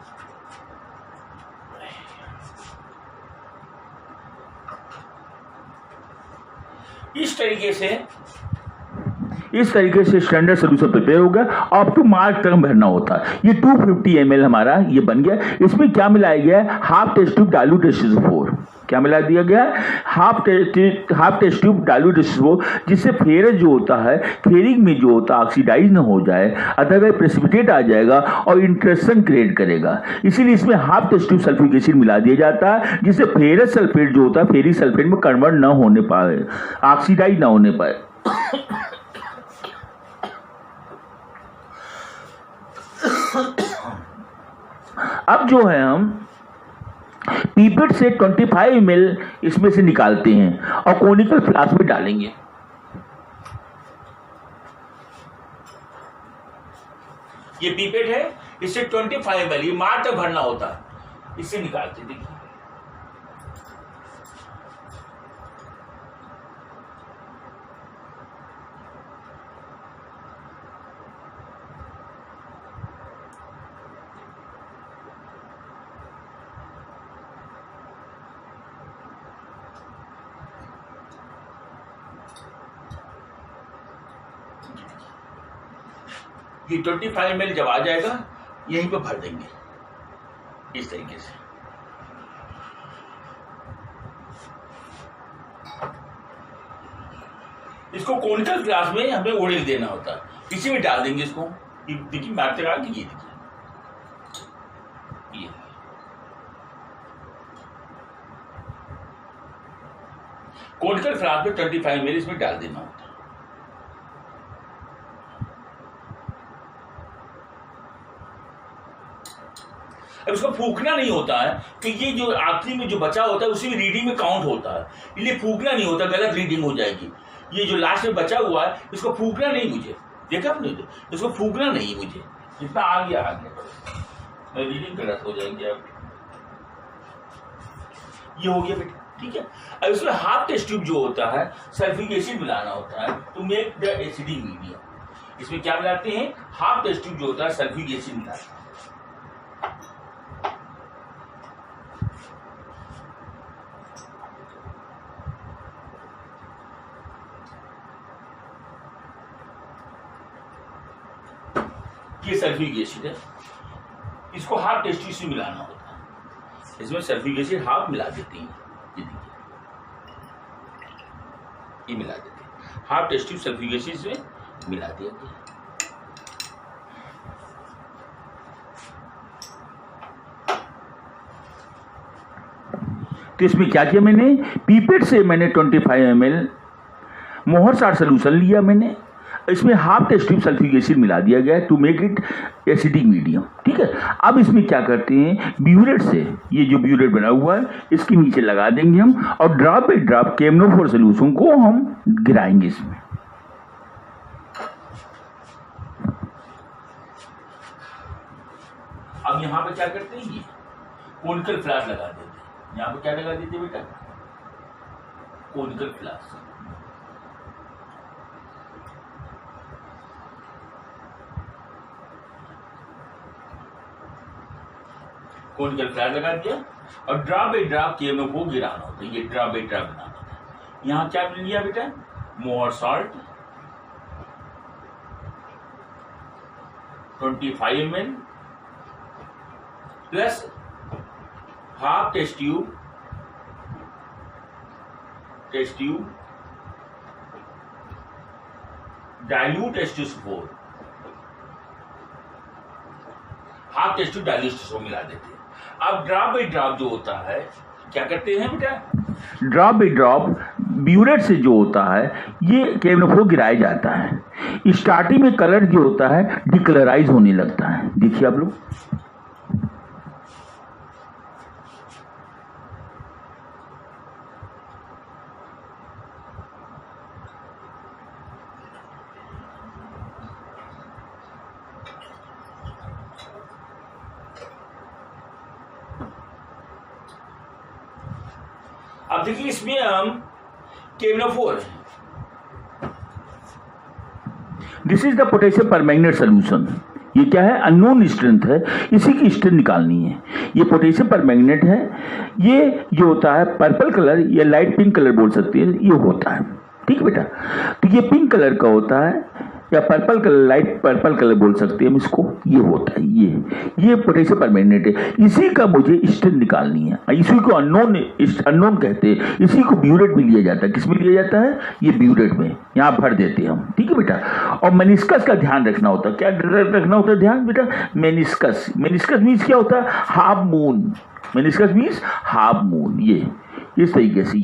इस तरीके से इस तरीके से स्टैंडर्ड सोल्यूशन प्रिपेयर हो गया। अप टू मार्क तक भरना होता है। ये 250 ml हमारा ये बन गया। इसमें क्या मिलाया गया है? Half test tube dilute H2SO4। क्या मिला दिया गया है? Half test tube dilute H2SO4, जिससे फेरस जो होता है फेरिक में जो होता है ऑक्सीडाइज न हो जाए, अदरवाइज प्रेसिपिटेट आ जाएगा और इंट्रैक्शन क्रिएट करेगा। इसीलिए इसमें half test tube sulphuric acid मिला दिया जाता है, जिससे फेरस सल्फेट जो होता है फेरिक सल्फेट में कन्वर्ट न होने पाए, ऑक्सीडाइज न होने पाए। अब जो है हम पीपेट से 25 ml इसमें से निकालते हैं और कोनिकल फ्लास्क में डालेंगे। ये पीपेट है, इससे 25 ml ये मार तक भरना होता है, इससे निकालते। देखिए ये 25 ml जब आ जाएगा यहीं पे भर देंगे इस तरीके से। इसको कोनिकल ग्लास में हमें ओढ़ेल देना होता है, इसी में डाल देंगे इसको। देखिए मारते रहा कि ये देखिए ये कोनिकल फ्लास्क में 25 ml इसमें डाल देना होता है। अब इसको फूकना नहीं होता है, तो ये जो आखिरी में जो बचा होता है उसी में रीडिंग में काउंट होता है, इसलिए फूकना नहीं होता, गलत रीडिंग हो जाएगी। ये जो लास्ट में बचा हुआ है इसको फूकना नहीं मुझे, देखा आपने? इसको फूकना नहीं मुझे, जितना आ गया रीडिंग गलत हो जाएगी। अब ये हो गया बेटा, ठीक है। अब इसमें हाफ टेस्ट ट्यूब जो होता है सल्फ्यूरिक एसिड मिलाना होता है to make the acidic medium. इसमें क्या मिलाते हैं? हाफ टेस्ट ट्यूब जो होता है सल्फ्यूरिक एसिड मिलाते हैं। ये सल्फ्यूरिक एसिड है, इसको हाफ टेस्ट ट्यूब से मिलाना होता है। इसमें सल्फ्यूरिक एसिड हाफ मिला देते हैं, ये देखिए ये मिला देते हैं, half test tube sulphuric acid से मिला दिया गया। तो इसमें क्या किया मैंने? पीपेट से मैंने 25 ml मोहर सार सोल्यूशन लिया मैंने, इसमें half test tube sulphuric acid मिला दिया गया to make it acidic medium, ठीक है। अब इसमें क्या करते हैं? ब्यूरेट से, ये जो ब्यूरेट बना हुआ है इसके नीचे लगा देंगे हम, और drop by drop KMnO4 solution को हम गिराएंगे इसमें। अब यहां पे क्या करते हैं? ये कोनिकल फ्लास्क लगा देते हैं। यहां पे क्या लगा देते हैं बेटा? Conical flask. कोनिकल फ्लास्क लगा दिया और ड्रॉप बाई ड्रॉप KMnO4 गिराना होता है। ये ड्रॉप बाई ड्रॉप गिराना होता है। यहां क्या मिल गया बेटा? Mohr salt 25 ml plus half test tube dilute H2SO4, half test tube dilute H2SO4 मिला देते हैं। अब ड्रॉप बाई ड्रॉप जो होता है क्या करते हैं बेटा? ड्रॉप बाई ड्रॉप ब्यूरेट से जो होता है ये KMnO4 गिराया जाता है। स्टार्टिंग में कलर जो होता है डिकलराइज होने लगता है, देखिए आप लोग। अब देखिए इसमें हम KMnO4, this is the potassium permanganate solution. ये क्या है? अननोन स्ट्रेंथ है, इसी की स्ट्रेंथ निकालनी है। ये पोटेशियम परमैंगनेट है, ये जो होता है पर्पल कलर या लाइट पिंक कलर बोल सकते हैं, ये होता है, ठीक बेटा। तो ये पिंक कलर का होता है या purple colour, light purple colour बोल सकते हैं हम इसको, ये होता है ये पोटेशियम परमैंगनेट है। इसी का मुझे स्ट्रेंथ निकालनी है, इसी को अननोन कहते हैं। इसी को ब्यूरेट में लिया जाता है। किस में लिया जाता है? ये ब्यूरेट में, यहाँ भर देते हैं हम, ठीक है बेटा। और मेनिस्कस का ध्यान रखना होता है। क्या रखना होता है ध्यान बेटा? मेनिस्कस मीन्स क्या होता है? Half moon. Meniscus means half moon. ये इस तरीके से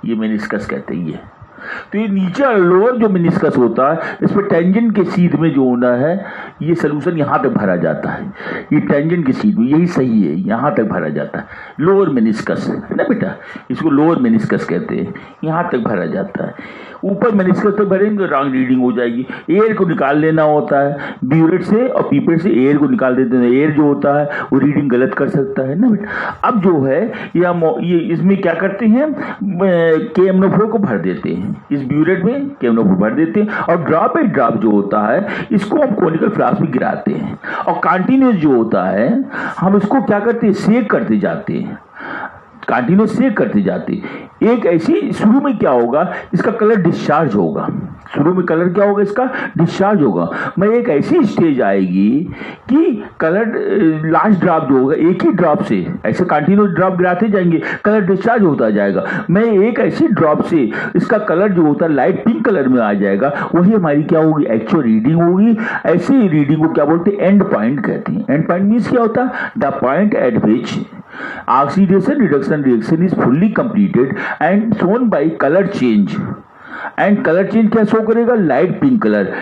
ये मेनिस्कस कहते हैं ये। तो ये नीचे लोअर जो मेनिस्कस होता है, इस पर टेंजेंट के सीध में जो होना है, ये सोल्यूशन यहाँ तक भरा जाता है। ये टेंजेंट के सीध में, यही सही है, यहाँ तक भरा जाता है। लोअर मेनिस्कस है ना बेटा, इसको लोअर मेनिस्कस कहते हैं। यहाँ तक भरा जाता है। ऊपर मेनिस्कस तक भरेंगे रॉन्ग रीडिंग हो जाएगी। एयर को निकाल लेना होता है ब्यूरेट से, और पीपेट से एयर को निकाल देते हैं। एयर जो होता है वो रीडिंग गलत कर सकता है ना बेटा। अब जो है ये इसमें क्या करते हैं, KMnO4 को भर देते हैं। इस ब्यूरेट में KMnO4 भर देते हैं, और ड्रॉप बाई ड्रॉप जो होता है इसको हम कोनिकल फ्लास्क में गिराते हैं। और कंटिन्यूस जो होता है हम इसको क्या करते हैं, सेक करते जाते हैं। कंटिन्यूस सेक करते जाते। एक ऐसी शुरू में क्या होगा, इसका कलर डिस्चार्ज होगा। शुरू में कलर क्या होगा, इसका डिस्चार्ज होगा। मैं एक ऐसी स्टेज आएगी कि कलर लास्ट ड्रॉप जो होगा, एक ही ड्रॉप से ऐसे कंटिन्यूस ड्रॉप गिराते जाएंगे, कलर डिस्चार्ज होता जाएगा। मैं एक ऐसी ड्रॉप से इसका कलर जो होता है लाइट पिंक कलर में आ जाएगा। वही हमारी क्या होगी, एक्चुअल रीडिंग होगी। ऐसी रीडिंग को क्या बोलते हैं, एंड पॉइंट कहते हैं। एंड पॉइंट मीन्स क्या होता है, the point eight which oxidation reduction reaction is fully completed and shown by colour change. And colour change क्या शो करेगा, light pink colour,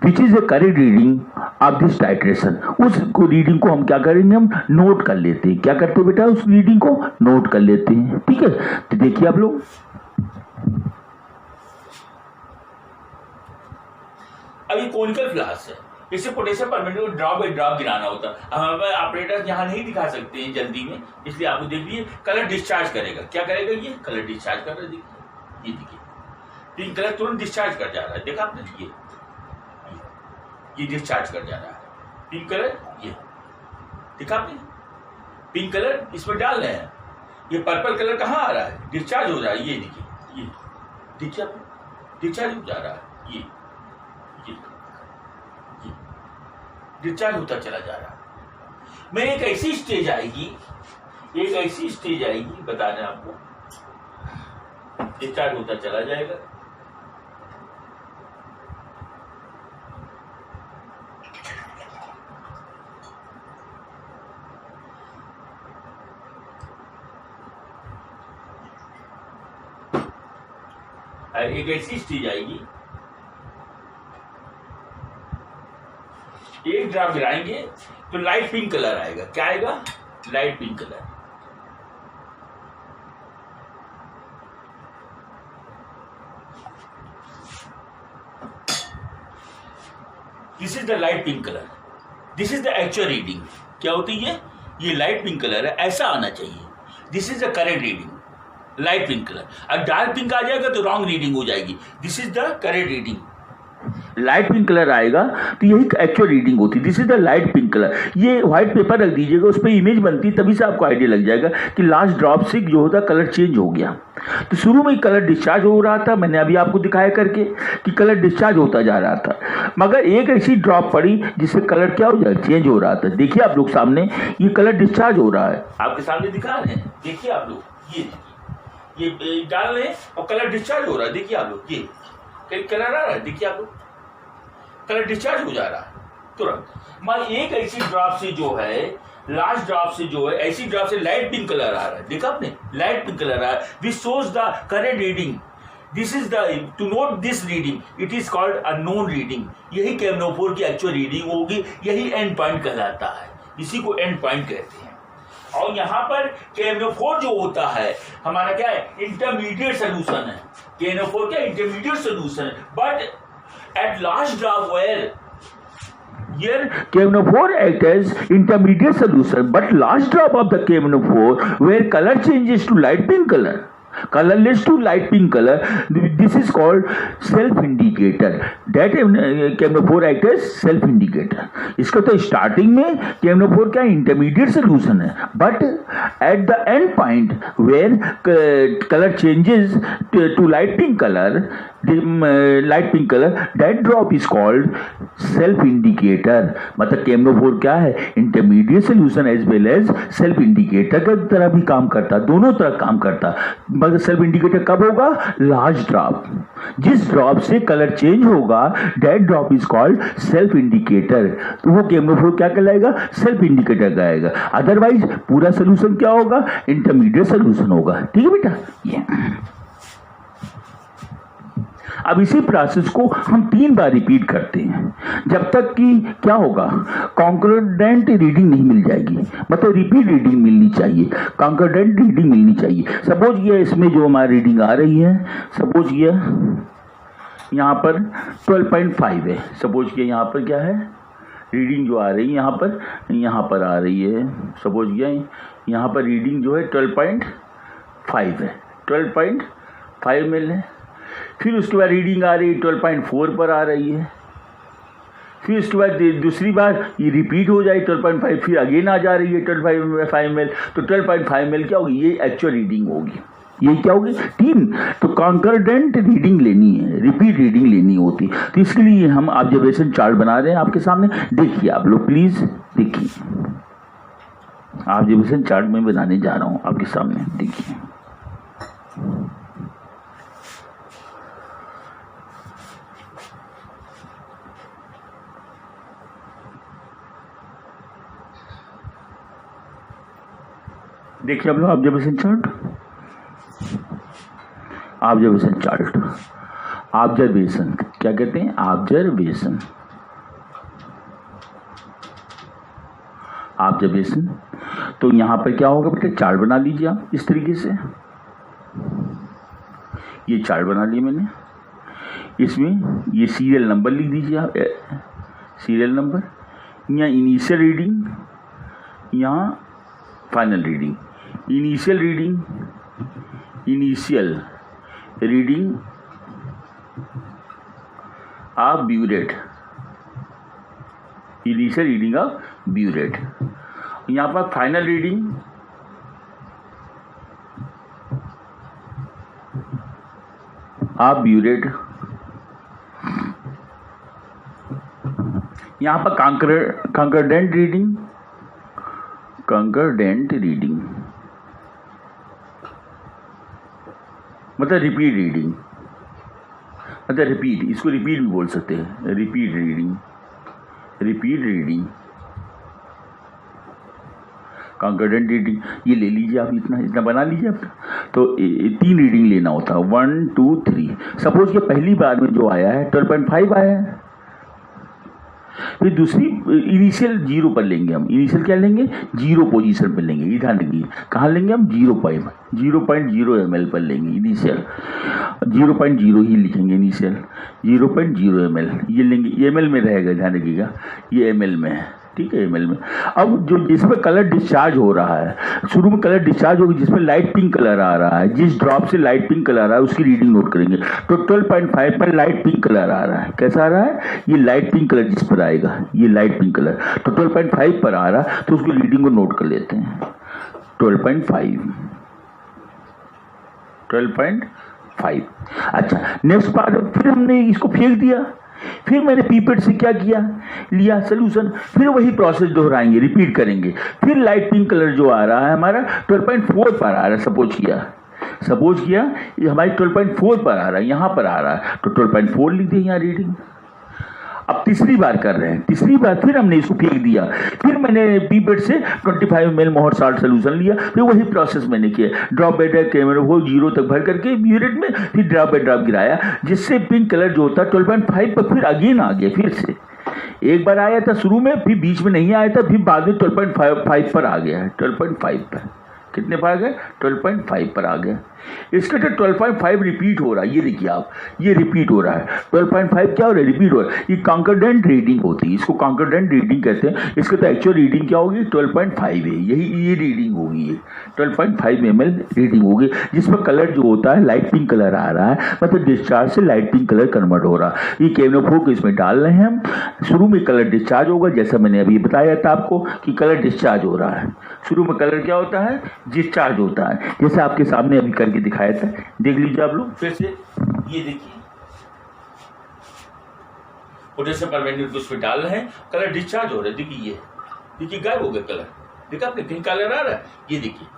which is the correct reading of this titration. उस reading को हम क्या करेंगे, हम note कर लेते हैं। क्या करते हैं बेटा, उस रीडिंग को नोट कर लेते हैं, ठीक है। तो देखिए आप लोग, अब ये कोनिकल फ्लास्क है, इसे पोटेशियम परमैंगनेट को ड्रॉप बाई ड्रॉप गिराना होता है। हम ऑपरेटर यहाँ नहीं दिखा सकते हैं जल्दी में, इसलिए आपको देख लीजिए कलर डिस्चार्ज करेगा। क्या करेगा, ये कलर डिस्चार्ज कर रहा है। देखिए, ये देखिए पिंक कलर तुरंत डिस्चार्ज कर जा रहा है। देखा आपने, ये डिस्चार्ज कर जा रहा है पिंक कलर। ये देखा आपने, पिंक कलर इसमें डाल रहे हैं। ये पर्पल कलर कहाँ आ रहा है, डिस्चार्ज हो रहा है। ये देखिए, ये देखिए आपने, डिस्चार्ज हो जा रहा है। ये डिस्चार्ज होता चला जा रहा है। मैं एक ऐसी स्टेज आएगी, बता दें आपको, डिस्चार्ज होता चला जाएगा। एक ऐसी स्टेज आएगी, एक ड्रॉप गिराएंगे तो लाइट पिंक कलर आएगा। क्या आएगा, light pink colour. This is the light pink colour, this is the actual reading. क्या होती है, ये लाइट पिंक कलर है, ऐसा आना चाहिए। This is the correct reading, light pink colour. अब डार्क पिंक आ जाएगा तो रॉन्ग रीडिंग हो जाएगी। This is the correct reading. Light pink colour आएगा तो यही एक्चुअल रीडिंग होती है। This is the light pink colour. ये व्हाइट पेपर रख दीजिएगा, उस पर इमेज बनती है, तभी से आपको आइडिया लग जाएगा कि लास्ट ड्रॉप से जो होता कलर चेंज हो गया। तो शुरू में कलर डिस्चार्ज हो रहा था, मैंने अभी आपको दिखाया करके कि कलर डिस्चार्ज होता जा रहा था, मगर एक ऐसी ड्रॉप पड़ी जिससे कलर क्या हो जाएगा, चेंज हो रहा था। देखिए आप लोग सामने, ये कलर डिस्चार्ज हो रहा है, आपके सामने दिखा रहे हैं। देखिए आप लोग, ये डाल रहे हैं और कलर डिस्चार्ज हो रहा है। देखिए आप लोग, ये कलर आ रहा है। देखिए आप लोग, कलर डिस्चार्ज हो जा रहा है तुरंत। मान एक ऐसी ड्रॉप से जो है, लास्ट ड्रॉप से जो है, ऐसी ड्रॉप से लाइट पिंक कलर आ रहा है। देखा आपने, लाइट पिंक कलर आ रहा है, which shows the correct reading. This is the, to note this reading it is called unknown reading. यही KMnO4 की एक्चुअल रीडिंग होगी, यही एंड पॉइंट कहलाता है, इसी को एंड पॉइंट कहते हैं। और यहाँ पर KMnO4 जो होता है हमारा क्या है, इंटरमीडिएट सोल्यूशन है। KMnO4 क्या इंटरमीडिएट सोल्यूशन है, but at last drop where here KMnO4 act as intermediate solution, but last drop of the KMnO4 where color changes to light pink color, colorless to light pink color. This is called self indicator. That KMnO4 act as self indicator. इसका तो starting में KMnO4 क्या intermediate solution है, but at the end point where colour changes to light pink colour, that drop is called self indicator. मतलब KMnO4 क्या है, intermediate solution as well as self indicator की तरह भी काम करता, दोनों तरह काम करता। मगर सेल्फ इंडिकेटर कब होगा, लार्ज ड्रॉप, जिस ड्रॉप से कलर चेंज होगा that drop is called self indicator. तो वो KMnO4 क्या कहलाएगा, सेल्फ इंडिकेटर कहलाएगा। अदरवाइज पूरा सोल्यूशन क्या होगा, इंटरमीडिएट सोल्यूशन होगा। ठीक है बेटा, ये अब इसी प्रोसेस को हम 3 बार रिपीट करते हैं जब तक कि क्या होगा, कॉन्कॉर्डेंट रीडिंग नहीं मिल जाएगी। मतलब रिपीट रीडिंग मिलनी चाहिए, कॉन्कॉर्डेंट रीडिंग मिलनी चाहिए। सपोज ये इसमें जो हमारी रीडिंग आ रही है, सपोज ये यहाँ पर 12.5 है। सपोज कि यहाँ पर क्या है, रीडिंग जो आ रही है यहाँ पर आ रही है। सपोज ये यहाँ पर रीडिंग जो है 12.5 है, 12.5 मिल है। फिर उसके बाद रीडिंग आ रही है 12.4 पर आ रही है। फिर उसके बाद दूसरी बार ये रिपीट हो जाए 12.5, फिर अगेन आ जा रही है 12.5 ml। तो 12.5 ml क्या होगी, ये एक्चुअल रीडिंग होगी। ये क्या होगी, 3। तो कॉन्कॉर्डेंट रीडिंग लेनी है, रिपीट रीडिंग लेनी होती। तो इसके लिए हम ऑब्जर्वेशन चार्ट बना रहे हैं आपके सामने। देखिए आप लोग प्लीज देखिए, ऑब्जर्वेशन चार्ट में बनाने जा रहा हूँ आपके सामने। देखिए देखिए आप लोग ऑब्जर्वेशन चार्ट, ऑब्जर्वेशन क्या कहते हैं, ऑब्जर्वेशन। तो यहाँ पर क्या होगा बेटा, चार्ट बना लीजिए आप इस तरीके से। ये चार्ट बना लिया मैंने, इसमें ये सीरियल नंबर लिख दीजिए आप, सीरियल नंबर, यहाँ इनिशियल रीडिंग, यहाँ final reading. Initial reading of burette, initial reading of burette. यहाँ पर फाइनल रीडिंग ऑफ ब्यूरेट। यहाँ पर कॉन्कॉर्डेंट रीडिंग मतलब रिपीट रीडिंग, मतलब रिपीट, इसको रिपीट भी बोल सकते हैं, रिपीट रीडिंग, कॉन्कॉर्डेंट रीडिंग। ये ले लीजिए आप, इतना बना लीजिए आप। तो 3 रीडिंग लेना होता है, 1 2 3। सपोज ये पहली बार में जो आया है 12.5 आया है, फिर दूसरी इनिशियल 0 पर लेंगे हम। इनिशियल क्या लेंगे, 0 पोजीशन पर लेंगे। ये ध्यान रखिए, कहाँ लेंगे हम, 0.0 ml पर लेंगे इनिशियल। 0.0 ही लिखेंगे इनिशियल, 0.0 ml ये लेंगे। ml में रहेगा, ध्यान रखिएगा, ये ml में है। ठीक है, ml में। अब जो जिसमें कलर डिस्चार्ज हो रहा है, शुरू में कलर डिस्चार्ज होगी जिसमें लाइट पिंक कलर आ रहा है, जिस ड्रॉप से लाइट पिंक कलर आ रहा है उसकी रीडिंग नोट करेंगे। तो 12.5 पर लाइट पिंक कलर आ रहा है, कैसा आ रहा है, ये लाइट पिंक कलर जिस पर आएगा, ये लाइट पिंक कलर। तो 12.5 पर आ रहा है तो उसकी रीडिंग को नोट कर लेते हैं, 12.5। अच्छा, नेक्स्ट पार्ट, फिर हमने इसको फेंक दिया। फिर मैंने पीपेट से क्या किया, लिया सोल्यूशन। फिर वही प्रोसेस दोहराएंगे, रिपीट करेंगे। फिर लाइट पिंक कलर जो आ रहा है हमारा 12.4 पर आ रहा है। सपोज किया ये हमारी 12.4 पर आ रहा है, यहाँ पर आ रहा है, तो 12.4 लिख दिए यहाँ रीडिंग। अब तीसरी बार कर रहे हैं, तीसरी बार फिर हमने इसको फेंक दिया। फिर मैंने पीपेट से 25 ml मोहर साल्ट सोल्यूशन लिया। फिर वही प्रोसेस मैंने किया, ड्रॉप बाय ड्रॉप KMnO4 0 तक भर करके ब्यूरेट में, फिर ड्रॉप बाय ड्रॉप गिराया, जिससे पिंक कलर जो होता 12.5 पर फिर अगेन आ गया। फिर से एक बार आया था शुरू में, फिर बीच में नहीं आया था, फिर बाद में 12.5 पर आ गया है। 12.5 पर कितने पर आ गए, 12.5 पर आ गया। इसका जो 12.5 रिपीट हो रहा है, ये देखिए आप, ये रिपीट हो रहा है। 12.5 क्या हो रहा है? रिपीट हो रहा है। ये कॉन्कर्डेंट रीडिंग होती है, इसको कॉन्कर्डेंट रीडिंग कहते हैं। इसका तो एक्चुअल रीडिंग क्या होगी? 12.5 है। ये रीडिंग होगी, ये 12.5 ml रीडिंग होगी, जिसमें कलर जो होता है लाइट पिंक कलर आ रहा है, मतलब डिस्चार्ज से लाइट पिंक कलर कन्वर्ट हो रहा है। ये केमनोफोर को इसमें डाल रहे हैं हम। शुरू में कलर डिस्चार्ज होगा, जैसा मैंने अभी बताया था आपको कि कलर डिस्चार्ज हो रहा है। शुरू में कलर क्या होता है? डिस्चार्ज होता है, जैसे आपके सामने अभी करके दिखाया था। देख लीजिए आप लोग फिर से, ये देखिए पोटेशियम परमैंगनेट को उसमें डाल रहे हैं, कलर डिस्चार्ज हो रहा है। देखिए ये देखिए गायब हो गया कलर, देखा आपने? पिंक कलर आ रहा है, ये देखिए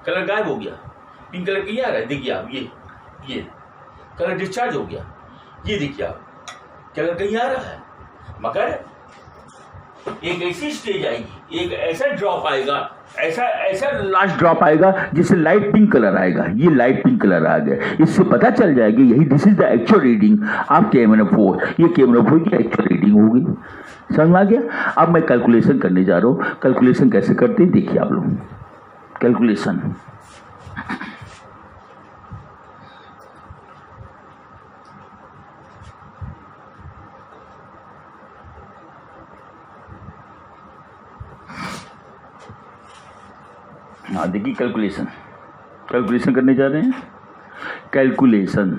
कलर गायब हो गया, पिंक कलर कहीं आ रहा है। देखिए आप, ये कलर डिस्चार्ज हो गया। ये देखिए आप, कलर कहीं आ रहा है, मगर एक ऐसी स्टेज आएगी, एक ऐसा ड्रॉप आएगा, ऐसा लास्ट ड्रॉप आएगा जिससे लाइट पिंक कलर आएगा। ये लाइट पिंक कलर आ गया, इससे पता चल जाएगा यही this is the actual reading of KMnO four. ये केमनोफोर की एक्चुअल रीडिंग होगी। समझ में आ गया? अब मैं कैलकुलेशन करने जा रहा हूँ। कैलकुलेशन कैसे करते हैं देखिए आप लोग। कैलकुलेशन हाँ देखिए, कैलकुलेशन करने जा रहे हैं। कैलकुलेशन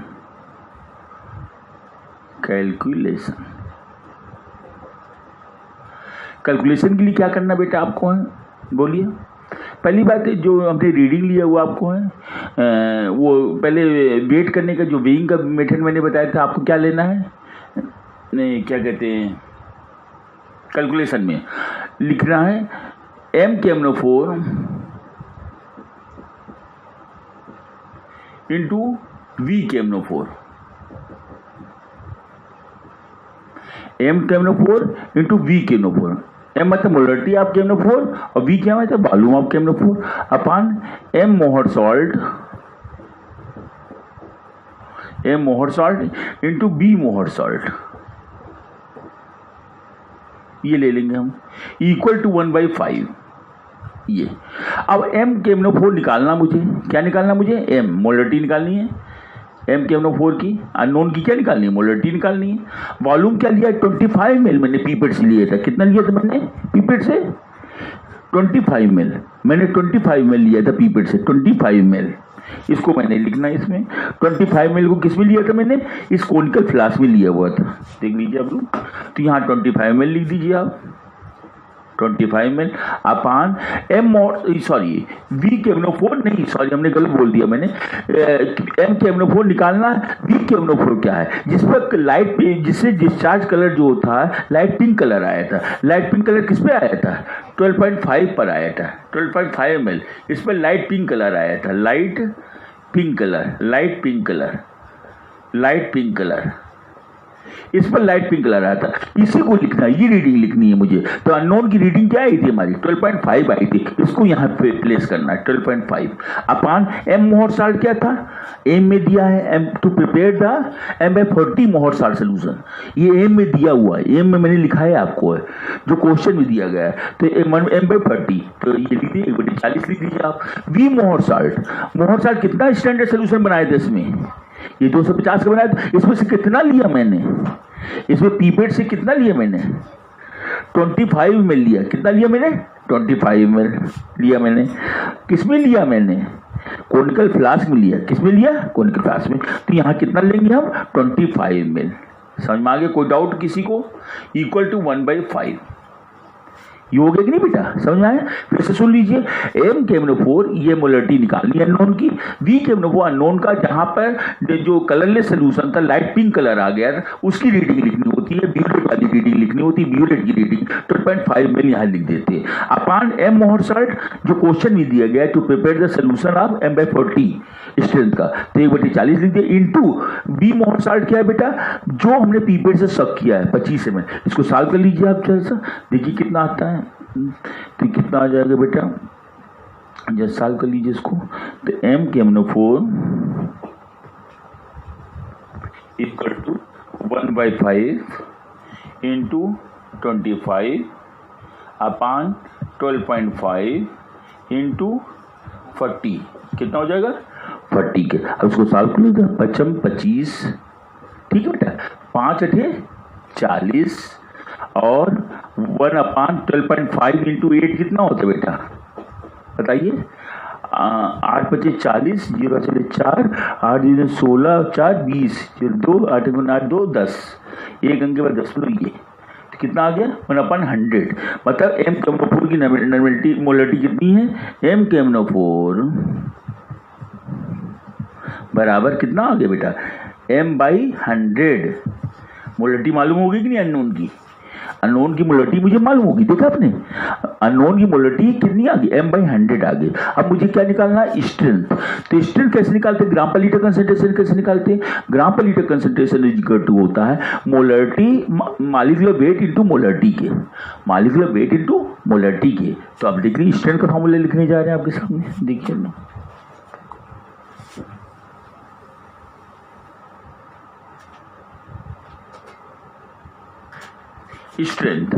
के लिए क्या करना बेटा आपको है? बोलिए। पहली बात है, जो हमने रीडिंग लिया वो आपको है, वो पहले वेट करने का जो वेइंग का मेथड मैंने बताया था, आपको क्या लेना है? नहीं, क्या कहते हैं, कैलकुलेशन में लिखना है M KMnO4 into V KMnO4. M KMnO4 into V KMnO4. M मतलब मोलरिटी ऑफ केमनोफोर और वी क्या मतलब volume of KMnO4 upon M Mohr salt into V Mohr salt. ये ले लेंगे हम, इक्वल टू 1/5। ये अब एम केमनोफोर निकालना मुझे, क्या निकालना मुझे? एम मोलरिटी निकालनी है। एम केमनोफोर की अननोन की क्या निकालनी है? मोलरिटी निकालनी है। वॉल्यूम क्या लिया? 25 ml मैंने पीपेट से लिया था। कितना लिया था मैंने पीपेट से? 25 ml। मैंने 25 ml लिया था पीपेट से, 25 ml। इसको मैंने लिखना है इसमें। 25 ml को किस में लिया था मैंने? इस कॉनिकल फ्लास्क में लिया हुआ था। देख लीजिए आप लोग, तो यहाँ 25 ml लिख दीजिए आप। 25 ml अपान एम सॉरी वी केमनोफोर, नहीं सॉरी हमने गलत बोल दिया मैंने। एम केमनोफोर निकालना, वी केमनोफोर क्या है? जिस पर लाइट पे, जिससे डिस्चार्ज कलर जो होता है लाइट पिंक कलर आया था। लाइट पिंक कलर किस पे आया था? 12.5 पर आया था। 12.5 ml इस पर लाइट पिंक कलर आया था। लाइट पिंक कलर इस पर लाइट पिंक कलर आया था। इसी को लिखना है, ये रीडिंग लिखनी है मुझे। तो अननोन की रीडिंग क्या आई थी हमारी? 12.5 आई थी। इसको यहाँ पे प्लेस करना है 12.5 अपान एम मोहर साल्ट क्या था? एम में दिया है M to prepare the M/40 मोहर साल्ट सोल्यूशन। ये एम में दिया हुआ है, एम में मैंने लिखा है आपको, है जो क्वेश्चन में दिया गया है। तो M/40 तो ये लिख दिए 1/40 लिख दीजिए आप। वी मोहर साल्ट कितना स्टैंडर्ड सोल्यूशन बनाए थे इसमें? ये 250 का बनाया था। इसमें से कितना लिया मैंने? इसमें पीपेट से कितना लिया मैंने? 25 ml लिया। कितना लिया मैंने? 25 ml लिया मैंने। किसमें लिया मैंने? कॉनिकल फ्लास्क में लिया। किसमें लिया? कॉनिकल फ्लास्क में। तो यहाँ कितना लेंगे हम? 25 ml। समझ में आ गया? कोई डाउट किसी को? Equal to 1/5। ये हो गया कि नहीं बेटा? समझ में आया? फिर से सुन लीजिए। एम केमनोफोर ये मोलरिटी निकालनी है अननोन की। वी केमनोफोर अननोन का, जहां पर जो कलरलेस सोल्यूशन था लाइट पिंक कलर आ गया था, उसकी रीडिंग लिखनी होती है। ब्यूरेट वाली रीडिंग लिखनी होती है। ब्यूरेट की रीडिंग 12.5 ml यहाँ लिख देते हैं अपान एम मोहर साल्ट, जो क्वेश्चन में दिया गया to prepare the solution of M/40 strength का। तो 1/40 लिख दिया इंटू बी मोहर साल्ट क्या है बेटा? जो हमने पीपेट से सक किया है 25 ml। इसको सॉल्व कर लीजिए आप जैसा, देखिए कितना आता है। तो कितना आ जाएगा बेटा? जब सॉल्व कर लीजिए इसको, तो एम केमनोफोर इक्वल टू 1/5 इंटू 25 अपान 12.5 इंटू 40। कितना हो जाएगा? 40 के। अब उसको सॉल्व कर लीजिए, 5 25, ठीक है बेटा, 5 8 40 और 1/12.5 इंटू 8 कितना होता है बेटा बताइए। 8 5 40, 0 चले 4, 8 0 16, 4 20, 2 8 8 2 10, एक अंक के बाद 10 ये तो कितना आ गया 1/100। मतलब एम केमनोफोर की नॉर्मेलिटी मोलरिटी कितनी है, एम केमनोफोर बराबर कितना आ गया बेटा, m/100। मोलरिटी मालूम होगी कि नहीं अननोन की, अननोन की मोलरिटी मुझे मालूम होगी, देखा आपने, अननोन की मोलरिटी कितनी आ गई, m/100 आ गई। अब मुझे क्या निकालना है, स्ट्रेंथ। तो स्ट्रेंथ कैसे निकालते हैं, ग्राम पर लीटर कंसंट्रेशन कैसे निकालते हैं, gram per litre concentration is equal to होता है molarity molecular weight into molarity के, मॉलिक्यूलर वेट इनटू मोलरिटी के। तो आप देख लीजिए स्ट्रेंथ का फॉर्मूला लिखने जा रहे हैं आपके सामने, देखिए ना, स्ट्रेंथ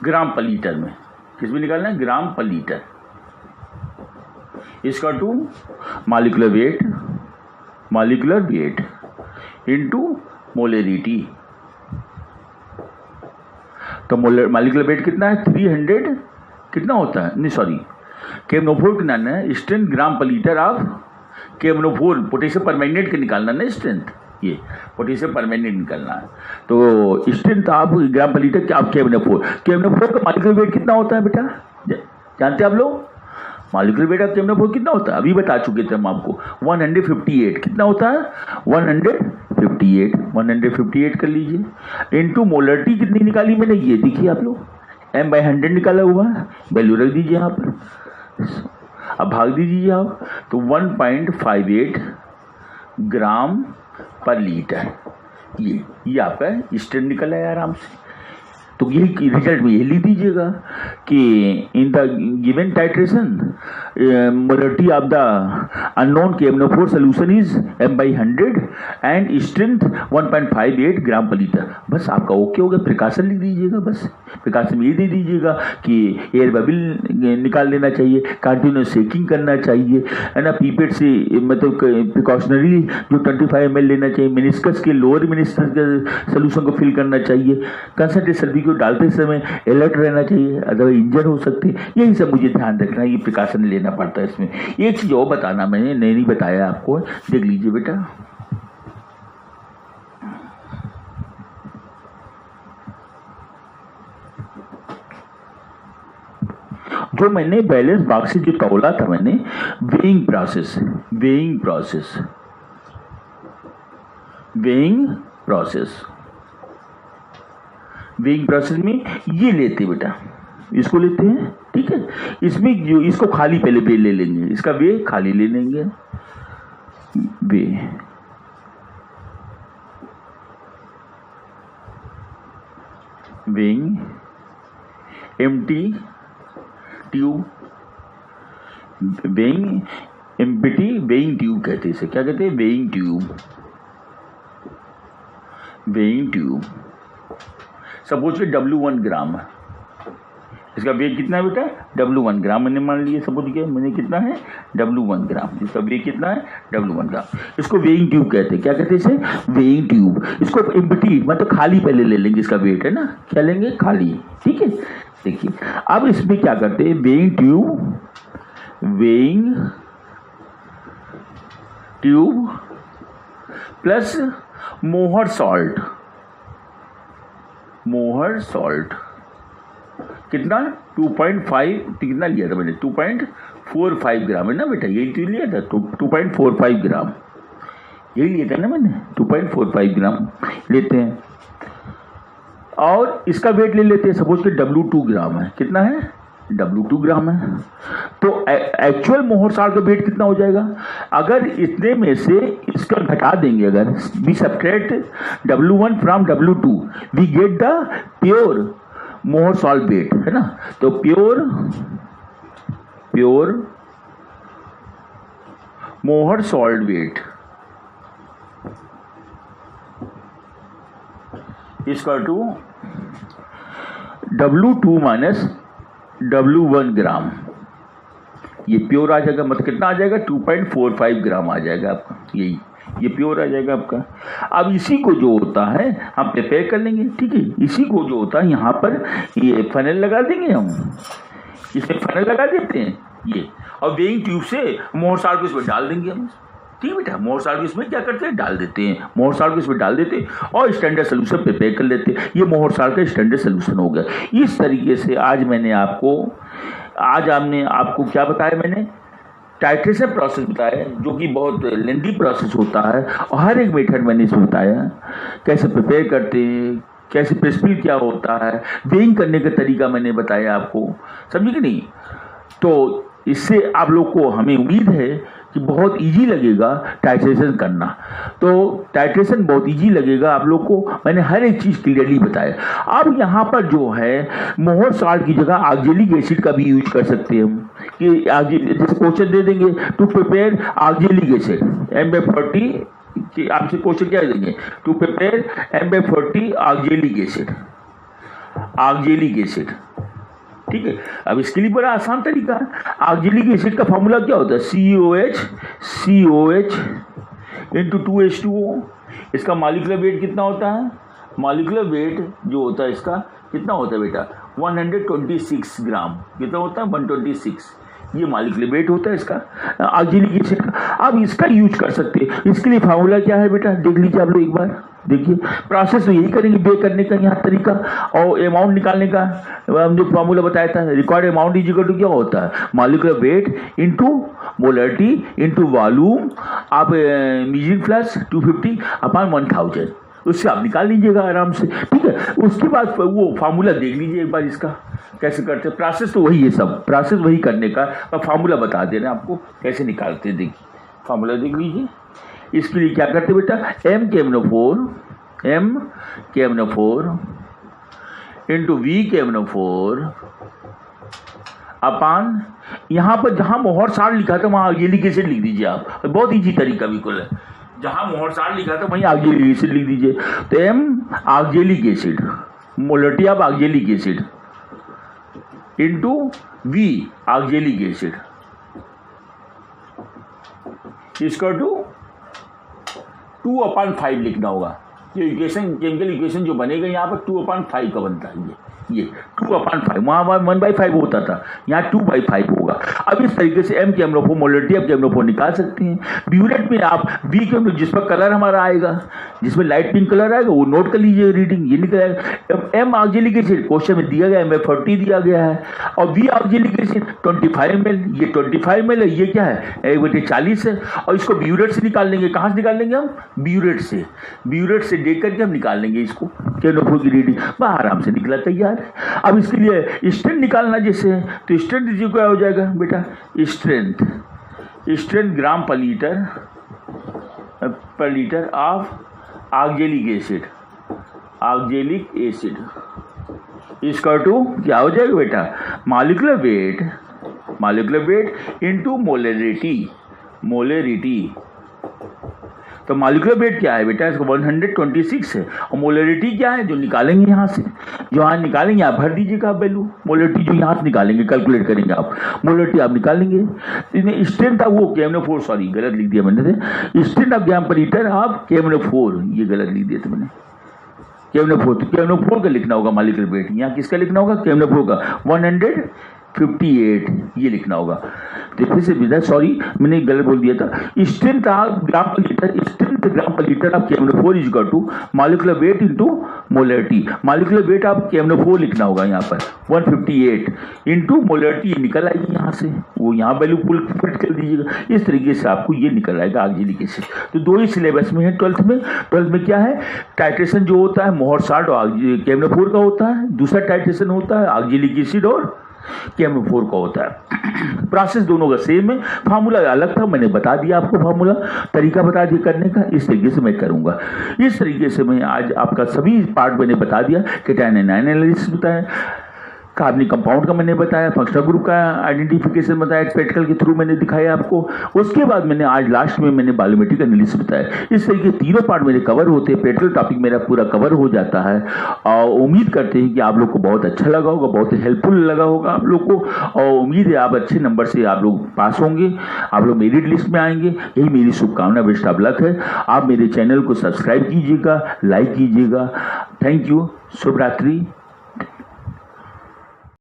ग्राम पर लीटर में, किस में निकालना है, ग्राम पर लीटर, इसका to molecular weight into molarity. तो मॉलिक्यूलर वेट कितना है 300 कितना होता है, नहीं सॉरी केमनोफोर कितना है, strength gram per litre of केमनोफोर, potassium permanganate के निकालना ना स्ट्रेंथ, ये पोटेशियम परमैंगनेट निकालना है। तो स्ट्रेंथ आप ग्राम पर लीटर आप केमनोफोर का मॉलिक्यूलर वेट कितना होता है बेटा, जानते हैं आप लोग, मॉलिक्यूलर वेट ऑफ केमनोफोर कितना होता है, अभी बता चुके थे हम आपको, 158 कितना होता है 158 कर लीजिए, इनटू मोलरिटी कितनी निकाली मैंने, ये देखिए आप लोग m/100 निकाला हुआ है, वैल्यू रख दीजिए यहाँ पर, अब भाग दीजिए आप, तो 1.58 ग्राम पर लीटर, ये आपका स्ट्रेंथ निकल आया आराम से। तो यही रिजल्ट में ये लिख दीजिएगा कि in the given titration molarity of the unknown केमनोफोर solution is m/100 and strength 1.58 gram per litre. बस आपका ओके हो गया, प्रिकॉशन लिख दीजिएगा, बस प्रिकॉशन में ये दे दीजिएगा कि एयर बबल निकाल लेना चाहिए, कंटिन्यूस शेकिंग करना चाहिए, है ना, पीपेट से मतलब प्रिकॉशनरी जो 25 ml लेना चाहिए, मिनिस्कस के लोअर मिनिस्कस के सोल्यूशन को फिल करना चाहिए, कंसंट्रेशन भी को डालते समय अलर्ट रहना चाहिए, अदरवाइज इंजर हो सकते हैं, यही सब मुझे ध्यान रखना है, ये प्रिकॉशन लेना पड़ता है इसमें। एक चीज़ और बताना मैंने नहीं बताया आपको, देख लीजिए बेटा, जो मैंने बैलेंस बॉक्स से जो तौला था मैंने, वेइंग प्रोसेस में ये लेते बेटा, इसको लेते हैं, ठीक है, इसमें जो इसको खाली पहले वे ले लेंगे, इसका वे खाली ले लेंगे, weighing empty tube, weighing empty weighing tube कहते हैं इसे, क्या कहते हैं, वेइंग ट्यूब। सपोज कि W1 ग्राम है, इसका वेट कितना है बेटा, W1 ग्राम मैंने मान लिया, सपोज किया मैंने कितना है W1 ग्राम, इसका वेट कितना है W1 ग्राम, इसको वेइंग ट्यूब कहते हैं, क्या कहते हैं इसे, वेइंग ट्यूब। इसको एम्प्टी मतलब खाली पहले ले लेंगे, इसका वेट है ना, क्या लेंगे, खाली, ठीक है। देखिए अब इसमें क्या करते हैं, वेइंग ट्यूब प्लस मोहर सॉल्ट कितना 2.5 कितना लिया था मैंने, 2.45 ग्राम है ना बेटा, यही तो लिया था, 2.45 ग्राम यही लिया था ना मैंने, 2.45 ग्राम लेते हैं। और इसका वेट ले लेते हैं, सपोज कि W2 ग्राम है, कितना है W2 ग्राम है, तो एक्चुअल मोहर सॉल्ट का वेट कितना हो जाएगा, अगर इतने में से इसका घटा देंगे, अगर we subtract W1 from W2 we get the pure Mohr salt weight, है ना, तो प्योर मोहर सॉल्ट वेट इसका to W2 minus W1 gram, ये प्योर आ जाएगा, मतलब कितना आ जाएगा 2.45 ग्राम आ जाएगा आपका, यही ये प्योर आ जाएगा आपका। अब इसी को जो होता है हम प्रिपेयर कर लेंगे, ठीक है। इसी को जो होता है यहाँ पर ये फनल लगा देंगे हम, इसमें फनल लगा देते हैं ये, और वेइंग ट्यूब से मोहर साल्ट को इसमें डाल देंगे हम, ठीक है बेटा। मोहर साल्ट को इसमें क्या करते हैं, डाल देते हैं, मोहर साल्ट को इसमें डाल देते हैं और स्टैंडर्ड सोल्यूशन प्रिपेयर कर लेते हैं। ये मोहर साल्ट का स्टैंडर्ड सोल्यूशन हो गया। इस तरीके से आज हमने आपको क्या बताया, मैंने टाइट्रेशन प्रोसेस बताया, जो कि बहुत लेंथी प्रोसेस होता है, और हर एक मेथड मैंने इसमें बताया, कैसे प्रिपेयर करते हैं, कैसे प्रेस्पिल क्या होता है, वेइंग करने का तरीका मैंने बताया आपको, समझे कि नहीं। तो इससे आप लोग को हमें उम्मीद है कि बहुत इजी लगेगा टाइट्रेशन करना। तो टाइट्रेशन बहुत इजी लगेगा आप लोग को, मैंने हर एक चीज़ क्लियरली बताया। अब यहाँ पर जो है मोहर साल्ट की जगह ऑक्जेलिक एसिड का भी यूज कर सकते हैं हम, कि जैसे क्वेश्चन दे देंगे to prepare oxalic acid M/40 कि आपसे क्वेश्चन क्या देंगे, to prepare M/40 oxalic acid, ठीक है। अब इसके लिए बड़ा आसान तरीका है। ऑक्जेलिक एसिड का फॉर्मूला क्या होता है, COH इंटू 2H2O। इसका मॉलिक्यूलर वेट कितना होता है, मॉलिक्यूलर वेट जो होता है इसका कितना होता है बेटा, 126 ग्राम, कितना होता है 126, ये मॉलिक्यूलर वेट होता है इसका ऑक्जेलिक एसिड का। अब इसका यूज कर सकते हैं। इसके लिए फार्मूला क्या है बेटा, देख लीजिए आप लोग एक बार, देखिए प्रोसेस तो यही करेंगे, बेक करने का यहाँ तरीका और अमाउंट निकालने का हमने फार्मूला बताया था। Required amount is equal to क्या होता है, molecular weight into molarity into volume, आप मीजिंग फ्लक्स 250 अपॉन 1000, उससे आप निकाल लीजिएगा आराम से, ठीक है। उसके बाद वो फार्मूला देख लीजिए एक बार, इसका कैसे करते हैं। प्रोसेस तो वही है, सब प्रोसेस वही करने का, और फार्मूला बता दे रहे हैं आपको कैसे निकालते हैं। देखिए फार्मूला देख लीजिए। इसके लिए क्या करते बेटा, M(KMnO4) इंटू V(KMnO4) अपान, यहाँ पर जहाँ मोहर साल्ट लिखा था वहाँ ऑक्जेलिक एसिड लिख दीजिए आप, बहुत ईजी तरीका बिल्कुल है। जहाँ मोहर साल्ट लिखा था वहीं ऑक्जेलिक एसिड लिख दीजिए। तो M oxalic acid, molarity of oxalic acid into V oxalic acid इसका 2/5 लिखना होगा। ये इक्वेशन, केमिकल इक्वेशन जो बनेगा यहाँ पर 2/5 का बनता है, ये 2/5, वहाँ 1/5 होता था, यहाँ 2/5 होगा। अब इस तरीके से M(KMnO4) मोलरिटी ऑफ KMnO4 निकाल सकते हैं। ब्यूरेट में आप V(KMnO), जिस पर कलर हमारा आएगा, जिसमें लाइट पिंक कलर आएगा वो नोट कर लीजिए, रीडिंग ये निकल आएगा। M ऑक्जेलिक एसिड क्वेश्चन में दिया गया M/40 दिया गया है, और V ऑक्जेलिक एसिड 25 ml, ये 25 ml है, ये क्या है 1/40 है। और इसको ब्यूरेट से निकाल लेंगे, कहाँ से निकाल लेंगे हम, ब्यूरेट से देख करके हम निकाल लेंगे इसको, KMnO4 की रीडिंग, वह आराम से निकला तैयार। अब इसके लिए स्ट्रेंथ निकालना जैसे, तो स्ट्रेंथ क्या हो जाएगा बेटा, strength gram per litre of oxalic acid इसका टू क्या हो जाएगा बेटा, मॉलिक्यूलर वेट इनटू मोलरिटी। तो मॉलिक्यूलर वेट क्या है बेटा, इसको 126 है, और मोलरिटी क्या है जो निकालेंगे यहाँ से, जो यहाँ निकालेंगे आप भर दीजिएगा आप वैल्यू, मोलरिटी जो यहाँ से निकालेंगे कैलकुलेट करेंगे आप, मोलरिटी आप निकालेंगे। इसमें स्ट्रेंथ ऑफ वो KMnO4, सॉरी गलत लिख दिया मैंने, strength of gram per litre of KMnO4, ये गलत लिख दिया था मैंने, KMnO4 का लिखना होगा मॉलिक्यूलर वेट, यहाँ किसका लिखना होगा, KMnO4 का 158 ये लिखना होगा। तो फिर से बिना, सॉरी मैंने गलत बोल दिया था, strength gram per litre of KMnO4 is equal to molecular weight into molarity. Molecular weight of KMnO4 लिखना होगा यहाँ पर 158 इनटू मोलरिटी, निकल आएगी यहाँ से, वो यहाँ वैल्यू पुट कर दीजिएगा। इस तरीके से आपको ये निकल आएगा ऑक्जेलिक एसिड। तो दो ही सिलेबस में है 12th में क्या है, टाइट्रेशन जो होता है मोहर साल्ट और KMnO4 का होता है, दूसरा टाइट्रेशन होता है ऑक्जेलिक एसिड और KMnO4 का होता है। प्रोसेस दोनों का सेम है, फार्मूला अलग था, मैंने बता दिया आपको, फार्मूला तरीका बता दिया करने का, इस तरीके से मैं करूंगा। इस तरीके से मैं आज आपका सभी पार्ट मैंने बता दिया, केटायन एनालिसिस बताया, कार्बनिक कंपाउंड का मैंने बताया, फंक्शनल ग्रुप का आइडेंटिफिकेशन बताया, प्रैक्टिकल के थ्रू मैंने दिखाया आपको। उसके बाद मैंने आज लास्ट में मैंने बायोमेट्रिक एनालिसिस बताया। इस तरीके तीनों पार्ट मेरे कवर होते हैं, प्रैक्टिकल टॉपिक मेरा पूरा कवर हो जाता है। और उम्मीद करते हैं कि आप लोग को बहुत अच्छा लगा होगा, बहुत हेल्पफुल लगा होगा आप लोग को, और उम्मीद है आप अच्छे नंबर से आप लोग पास होंगे, आप लोग मेरिट लिस्ट में आएंगे। यही मेरी शुभकामना, बेस्ट ऑफ लक है। आप मेरे चैनल को सब्सक्राइब कीजिएगा, लाइक कीजिएगा। Thank you. शुभ रात्रि।